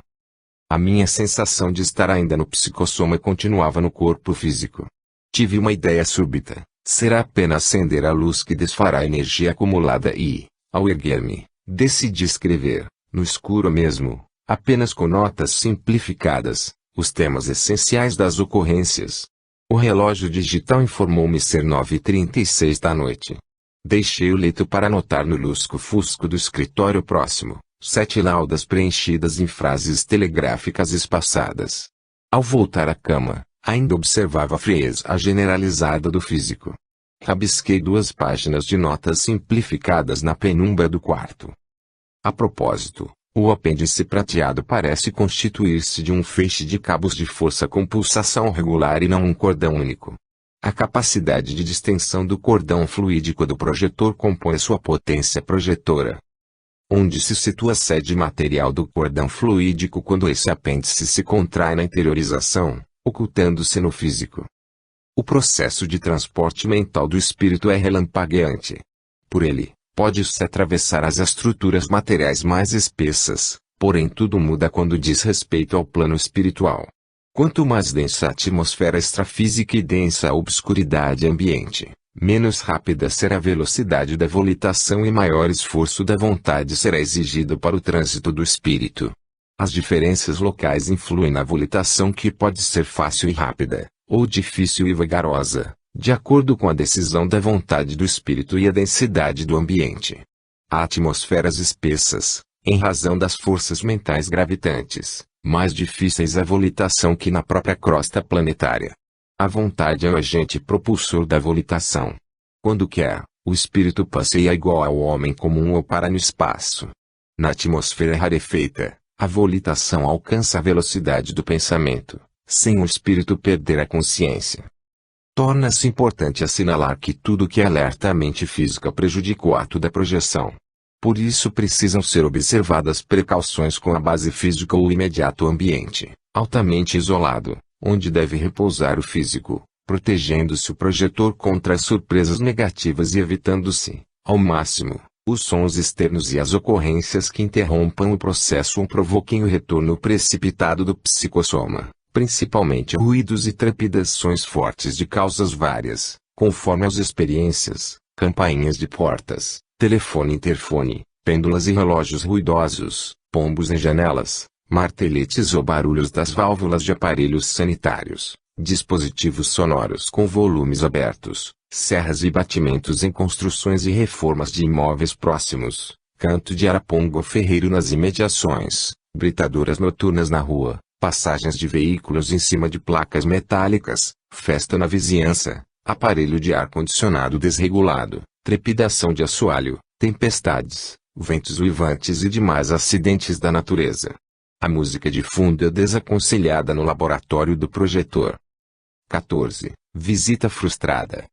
A: A minha sensação de estar ainda no psicossoma continuava no corpo físico. Tive uma ideia súbita. Será apenas acender a luz que desfará a energia acumulada e, ao erguer-me, decidi escrever, no escuro mesmo, apenas com notas simplificadas, os temas essenciais das ocorrências. O relógio digital informou-me ser 9h36 da noite. Deixei o leito para anotar no lusco-fusco do escritório próximo, 7 laudas preenchidas em frases telegráficas espaçadas. Ao voltar à cama, ainda observava a frieza generalizada do físico. Rabisquei 2 páginas de notas simplificadas na penumbra do quarto. A propósito, o apêndice prateado parece constituir-se de um feixe de cabos de força com pulsação regular e não um cordão único. A capacidade de distensão do cordão fluídico do projetor compõe sua potência projetora. Onde se situa a sede material do cordão fluídico quando esse apêndice se contrai na interiorização, ocultando-se no físico. O processo de transporte mental do espírito é relampagueante. Por ele, pode-se atravessar as estruturas materiais mais espessas, porém tudo muda quando diz respeito ao plano espiritual. Quanto mais densa a atmosfera extrafísica e densa a obscuridade ambiente, menos rápida será a velocidade da volitação e maior esforço da vontade será exigido para o trânsito do espírito. As diferenças locais influem na volitação que pode ser fácil e rápida, ou difícil e vagarosa, de acordo com a decisão da vontade do espírito e a densidade do ambiente. Há atmosferas espessas, em razão das forças mentais gravitantes, mais difíceis a volitação que na própria crosta planetária. A vontade é o agente propulsor da volitação. Quando quer, o espírito passeia igual ao homem comum ou para no espaço. Na atmosfera rarefeita, a volitação alcança a velocidade do pensamento, sem o espírito perder a consciência. Torna-se importante assinalar que tudo que alerta a mente física prejudica o ato da projeção. Por isso precisam ser observadas precauções com a base física ou o imediato ambiente, altamente isolado, onde deve repousar o físico, protegendo-se o projetor contra as surpresas negativas e evitando-se, ao máximo, os sons externos e as ocorrências que interrompam o processo ou provoquem o retorno precipitado do psicossoma, principalmente ruídos e trepidações fortes de causas várias, conforme as experiências, campainhas de portas, telefone-interfone, pêndulas e relógios ruidosos, pombos em janelas, marteletes ou barulhos das válvulas de aparelhos sanitários, dispositivos sonoros com volumes abertos, serras e batimentos em construções e reformas de imóveis próximos, canto de araponga ou ferreiro nas imediações, britadoras noturnas na rua, passagens de veículos em cima de placas metálicas, festa na vizinhança, aparelho de ar-condicionado desregulado, trepidação de assoalho, tempestades, ventos uivantes e demais acidentes da natureza. A música de fundo é desaconselhada no laboratório do projetor. 14. Visita frustrada.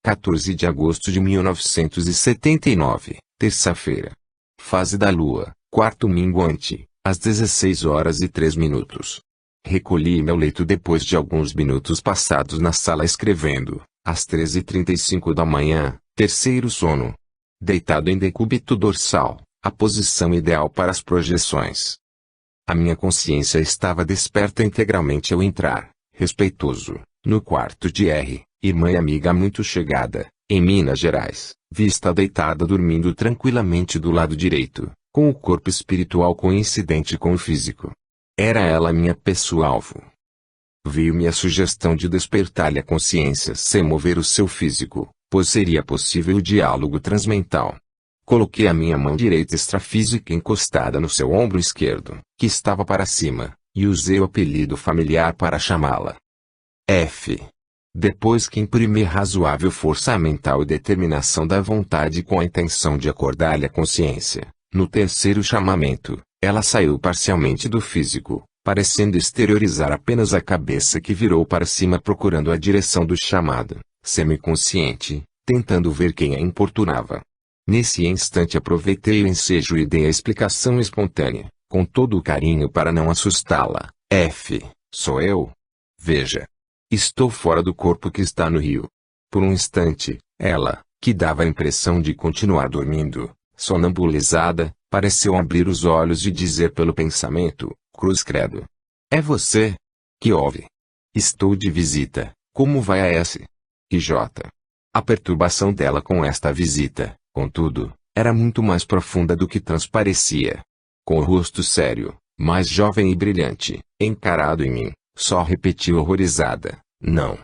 A: 14 de agosto de 1979, terça-feira. Fase da lua, quarto minguante, às 16h03. Recolhi meu leito depois de alguns minutos passados na sala escrevendo, às 13h35 da manhã, terceiro sono. Deitado em decúbito dorsal, a posição ideal para as projeções. A minha consciência estava desperta integralmente ao entrar, respeitoso, no quarto de R, irmã e amiga muito chegada, em Minas Gerais, vista deitada dormindo tranquilamente do lado direito, com o corpo espiritual coincidente com o físico. Era ela minha pessoa-alvo. Veio-me a sugestão de despertar-lhe a consciência sem mover o seu físico, pois seria possível o diálogo transmental. Coloquei a minha mão direita extrafísica encostada no seu ombro esquerdo, que estava para cima, e usei o apelido familiar para chamá-la. F. Depois que imprimi razoável força mental e determinação da vontade com a intenção de acordar-lhe a consciência, no terceiro chamamento, ela saiu parcialmente do físico, parecendo exteriorizar apenas a cabeça que virou para cima procurando a direção do chamado, semiconsciente, tentando ver quem a importunava. Nesse instante aproveitei o ensejo e dei a explicação espontânea, com todo o carinho para não assustá-la. F. Sou eu. Veja. Estou fora do corpo que está no rio. Por um instante, ela, que dava a impressão de continuar dormindo, sonambulizada, pareceu abrir os olhos e dizer pelo pensamento, cruz credo. É você? Que houve? Estou de visita, como vai a S? E J. A perturbação dela com esta visita, contudo, era muito mais profunda do que transparecia. Com o rosto sério, mais jovem e brilhante, encarado em mim, só repetiu horrorizada, não.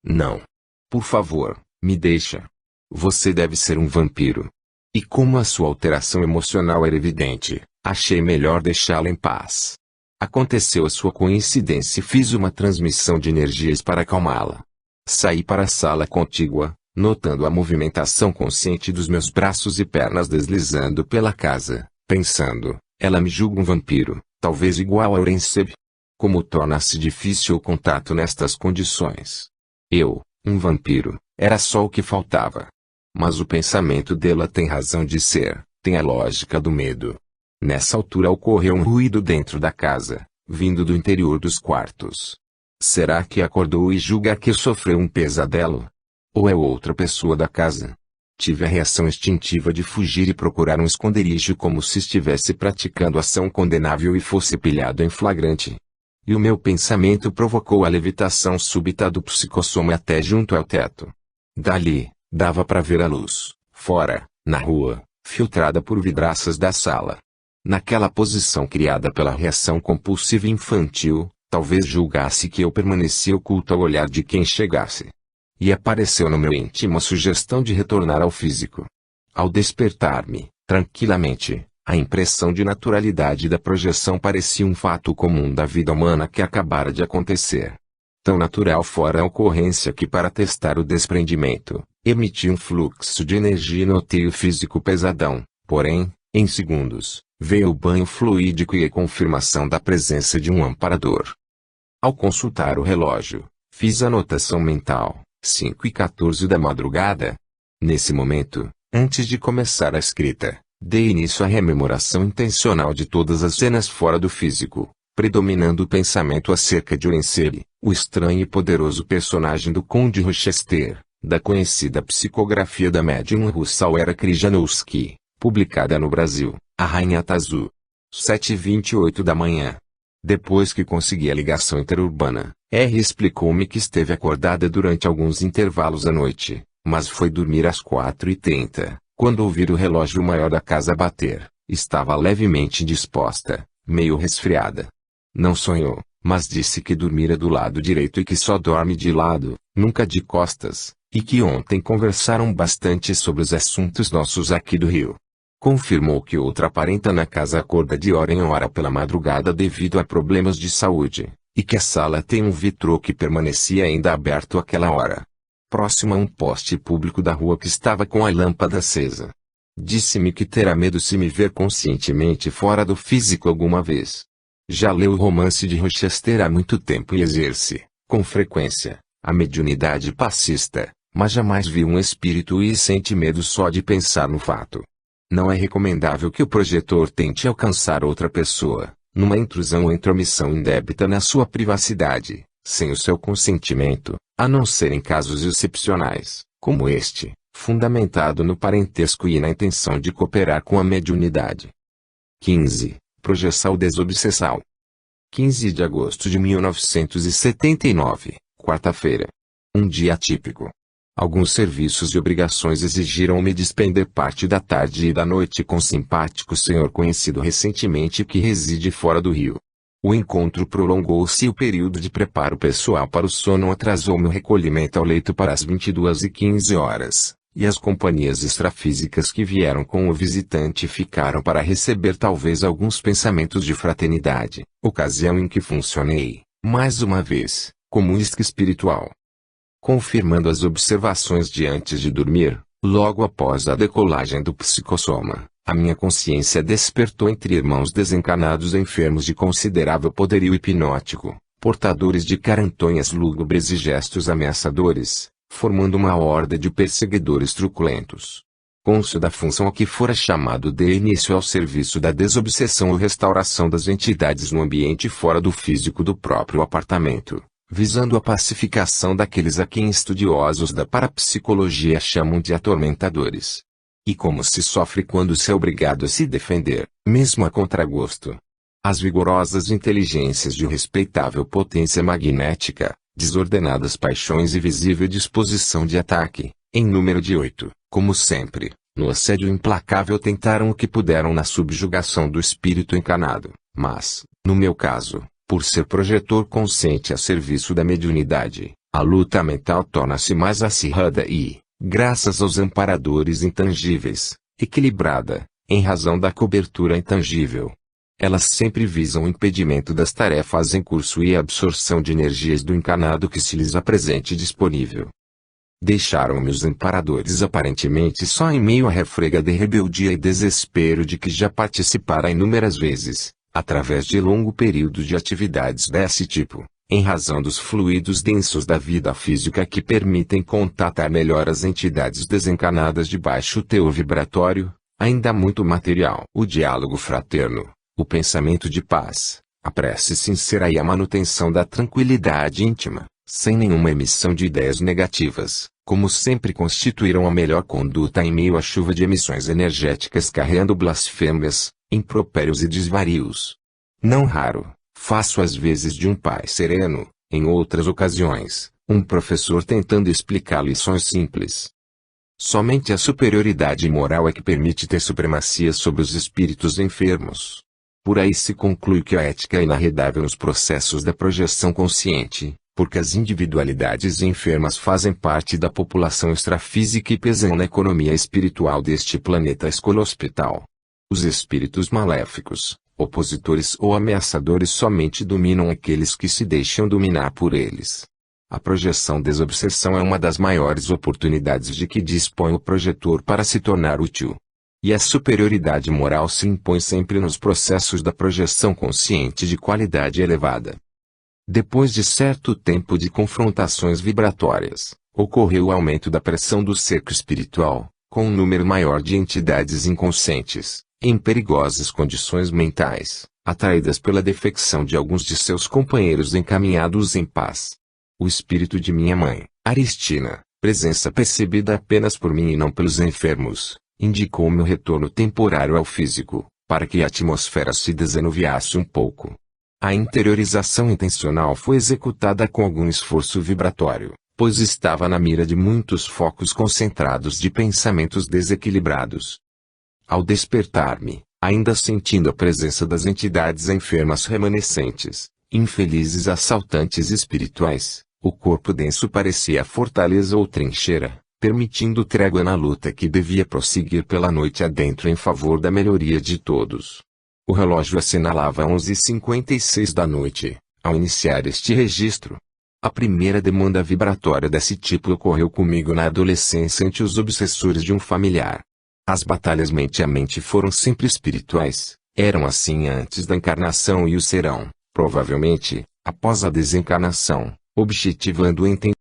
A: Não. Por favor, me deixa. Você deve ser um vampiro. E como a sua alteração emocional era evidente, achei melhor deixá-la em paz. Aconteceu a sua coincidência e fiz uma transmissão de energias para acalmá-la. Saí para a sala contígua, notando a movimentação consciente dos meus braços e pernas deslizando pela casa, pensando, ela me julga um vampiro, talvez igual a Orenseb. Como torna-se difícil o contato nestas condições. Eu, um vampiro, era só o que faltava. Mas o pensamento dela tem razão de ser, tem a lógica do medo. Nessa altura ocorreu um ruído dentro da casa, vindo do interior dos quartos. Será que acordou e julga que sofreu um pesadelo? Ou é outra pessoa da casa? Tive a reação instintiva de fugir e procurar um esconderijo como se estivesse praticando ação condenável e fosse pilhado em flagrante. E o meu pensamento provocou a levitação súbita do psicossoma até junto ao teto. Dali, dava para ver a luz, fora, na rua, filtrada por vidraças da sala. Naquela posição criada pela reação compulsiva infantil, talvez julgasse que eu permanecia oculto ao olhar de quem chegasse. E apareceu no meu íntimo a sugestão de retornar ao físico. Ao despertar-me, tranquilamente, a impressão de naturalidade da projeção parecia um fato comum da vida humana que acabara de acontecer. Tão natural fora a ocorrência que para testar o desprendimento, emiti um fluxo de energia e notei o físico pesadão, porém, em segundos, veio o banho fluídico e a confirmação da presença de um amparador. Ao consultar o relógio, fiz a anotação mental, 5h14 da madrugada. Nesse momento, antes de começar a escrita, dei início à rememoração intencional de todas as cenas fora do físico, predominando o pensamento acerca de Orenseb, o estranho e poderoso personagem do Conde Rochester, da conhecida psicografia da médium russa Vera Krijanowski, publicada no Brasil, A Rainha Tazu. 7h28 da manhã. Depois que consegui a ligação interurbana, R explicou-me que esteve acordada durante alguns intervalos à noite, mas foi dormir às 4h30, quando ouvir o relógio maior da casa bater. Estava levemente indisposta, meio resfriada. Não sonhou, mas disse que dormira do lado direito e que só dorme de lado, nunca de costas, e que ontem conversaram bastante sobre os assuntos nossos aqui do Rio. Confirmou que outra parenta na casa acorda de hora em hora pela madrugada devido a problemas de saúde, e que a sala tem um vitrô que permanecia ainda aberto àquela hora. próximo a um poste público da rua que estava com a lâmpada acesa. Disse-me que terá medo se me ver conscientemente fora do físico alguma vez. Já leu o romance de Rochester há muito tempo e exerce, com frequência, a mediunidade passista, mas jamais viu um espírito e sente medo só de pensar no fato. Não é recomendável que o projetor tente alcançar outra pessoa, numa intrusão ou intromissão indébita na sua privacidade, sem o seu consentimento, a não ser em casos excepcionais, como este, fundamentado no parentesco e na intenção de cooperar com a mediunidade. 15. Projeção desobsessal. 15 de agosto de 1979, quarta-feira. Um dia atípico. Alguns serviços e obrigações exigiram-me despender parte da tarde e da noite com simpático senhor conhecido recentemente que reside fora do Rio. O encontro prolongou-se e o período de preparo pessoal para o sono atrasou meu recolhimento ao leito para as 22h15, e as companhias extrafísicas que vieram com o visitante ficaram para receber talvez alguns pensamentos de fraternidade, ocasião em que funcionei, mais uma vez, como isca espiritual. Confirmando as observações de antes de dormir, logo após a decolagem do psicossoma, a minha consciência despertou entre irmãos desencanados enfermos de considerável poderio hipnótico, portadores de carantonhas lúgubres e gestos ameaçadores, formando uma horda de perseguidores truculentos. Cônscio da função a que fora chamado de início ao serviço da desobsessão ou restauração das entidades no ambiente fora do físico do próprio apartamento, visando a pacificação daqueles a quem estudiosos da parapsicologia chamam de atormentadores. E como se sofre quando se é obrigado a se defender, mesmo a contragosto. As vigorosas inteligências de respeitável potência magnética, desordenadas paixões e visível disposição de ataque, em número de 8, como sempre, no assédio implacável tentaram o que puderam na subjugação do espírito encanado, mas, no meu caso, por ser projetor consciente a serviço da mediunidade, a luta mental torna-se mais acirrada e, graças aos amparadores intangíveis, equilibrada, em razão da cobertura intangível. Elas sempre visam o impedimento das tarefas em curso e a absorção de energias do encanado que se lhes apresente disponível. Deixaram-me os amparadores aparentemente só em meio à refrega de rebeldia e desespero de que já participara inúmeras vezes, através de longo período de atividades desse tipo, em razão dos fluidos densos da vida física que permitem contatar melhor as entidades desencanadas de baixo teor vibratório, ainda muito material. O diálogo fraterno, o pensamento de paz, a prece sincera e a manutenção da tranquilidade íntima, sem nenhuma emissão de ideias negativas, como sempre constituíram a melhor conduta em meio à chuva de emissões energéticas carreando blasfêmias, impropérios e desvarios. Não raro, faço às vezes de um pai sereno, em outras ocasiões, um professor tentando explicar lições simples. Somente a superioridade moral é que permite ter supremacia sobre os espíritos enfermos. Por aí se conclui que a ética é inarredável nos processos da projeção consciente, porque as individualidades enfermas fazem parte da população extrafísica e pesam na economia espiritual deste planeta escola-hospital. Os espíritos maléficos, opositores ou ameaçadores somente dominam aqueles que se deixam dominar por eles. A projeção desobsessão é uma das maiores oportunidades de que dispõe o projetor para se tornar útil. E a superioridade moral se impõe sempre nos processos da projeção consciente de qualidade elevada. Depois de certo tempo de confrontações vibratórias, ocorreu o aumento da pressão do cerco espiritual, com um número maior de entidades inconscientes, em perigosas condições mentais, atraídas pela defecção de alguns de seus companheiros encaminhados em paz. O espírito de minha mãe, Aristina, presença percebida apenas por mim e não pelos enfermos, indicou meu retorno temporário ao físico, para que a atmosfera se desanuviasse um pouco. A interiorização intencional foi executada com algum esforço vibratório, pois estava na mira de muitos focos concentrados de pensamentos desequilibrados. Ao despertar-me, ainda sentindo a presença das entidades enfermas remanescentes, infelizes assaltantes espirituais, o corpo denso parecia fortaleza ou trincheira, permitindo trégua na luta que devia prosseguir pela noite adentro em favor da melhoria de todos. O relógio assinalava 11h56 da noite, ao iniciar este registro. A primeira demanda vibratória desse tipo ocorreu comigo na adolescência ante os obsessores de um familiar. As batalhas mente a mente foram sempre espirituais, eram assim antes da encarnação e o serão, provavelmente, após a desencarnação, objetivando o entendimento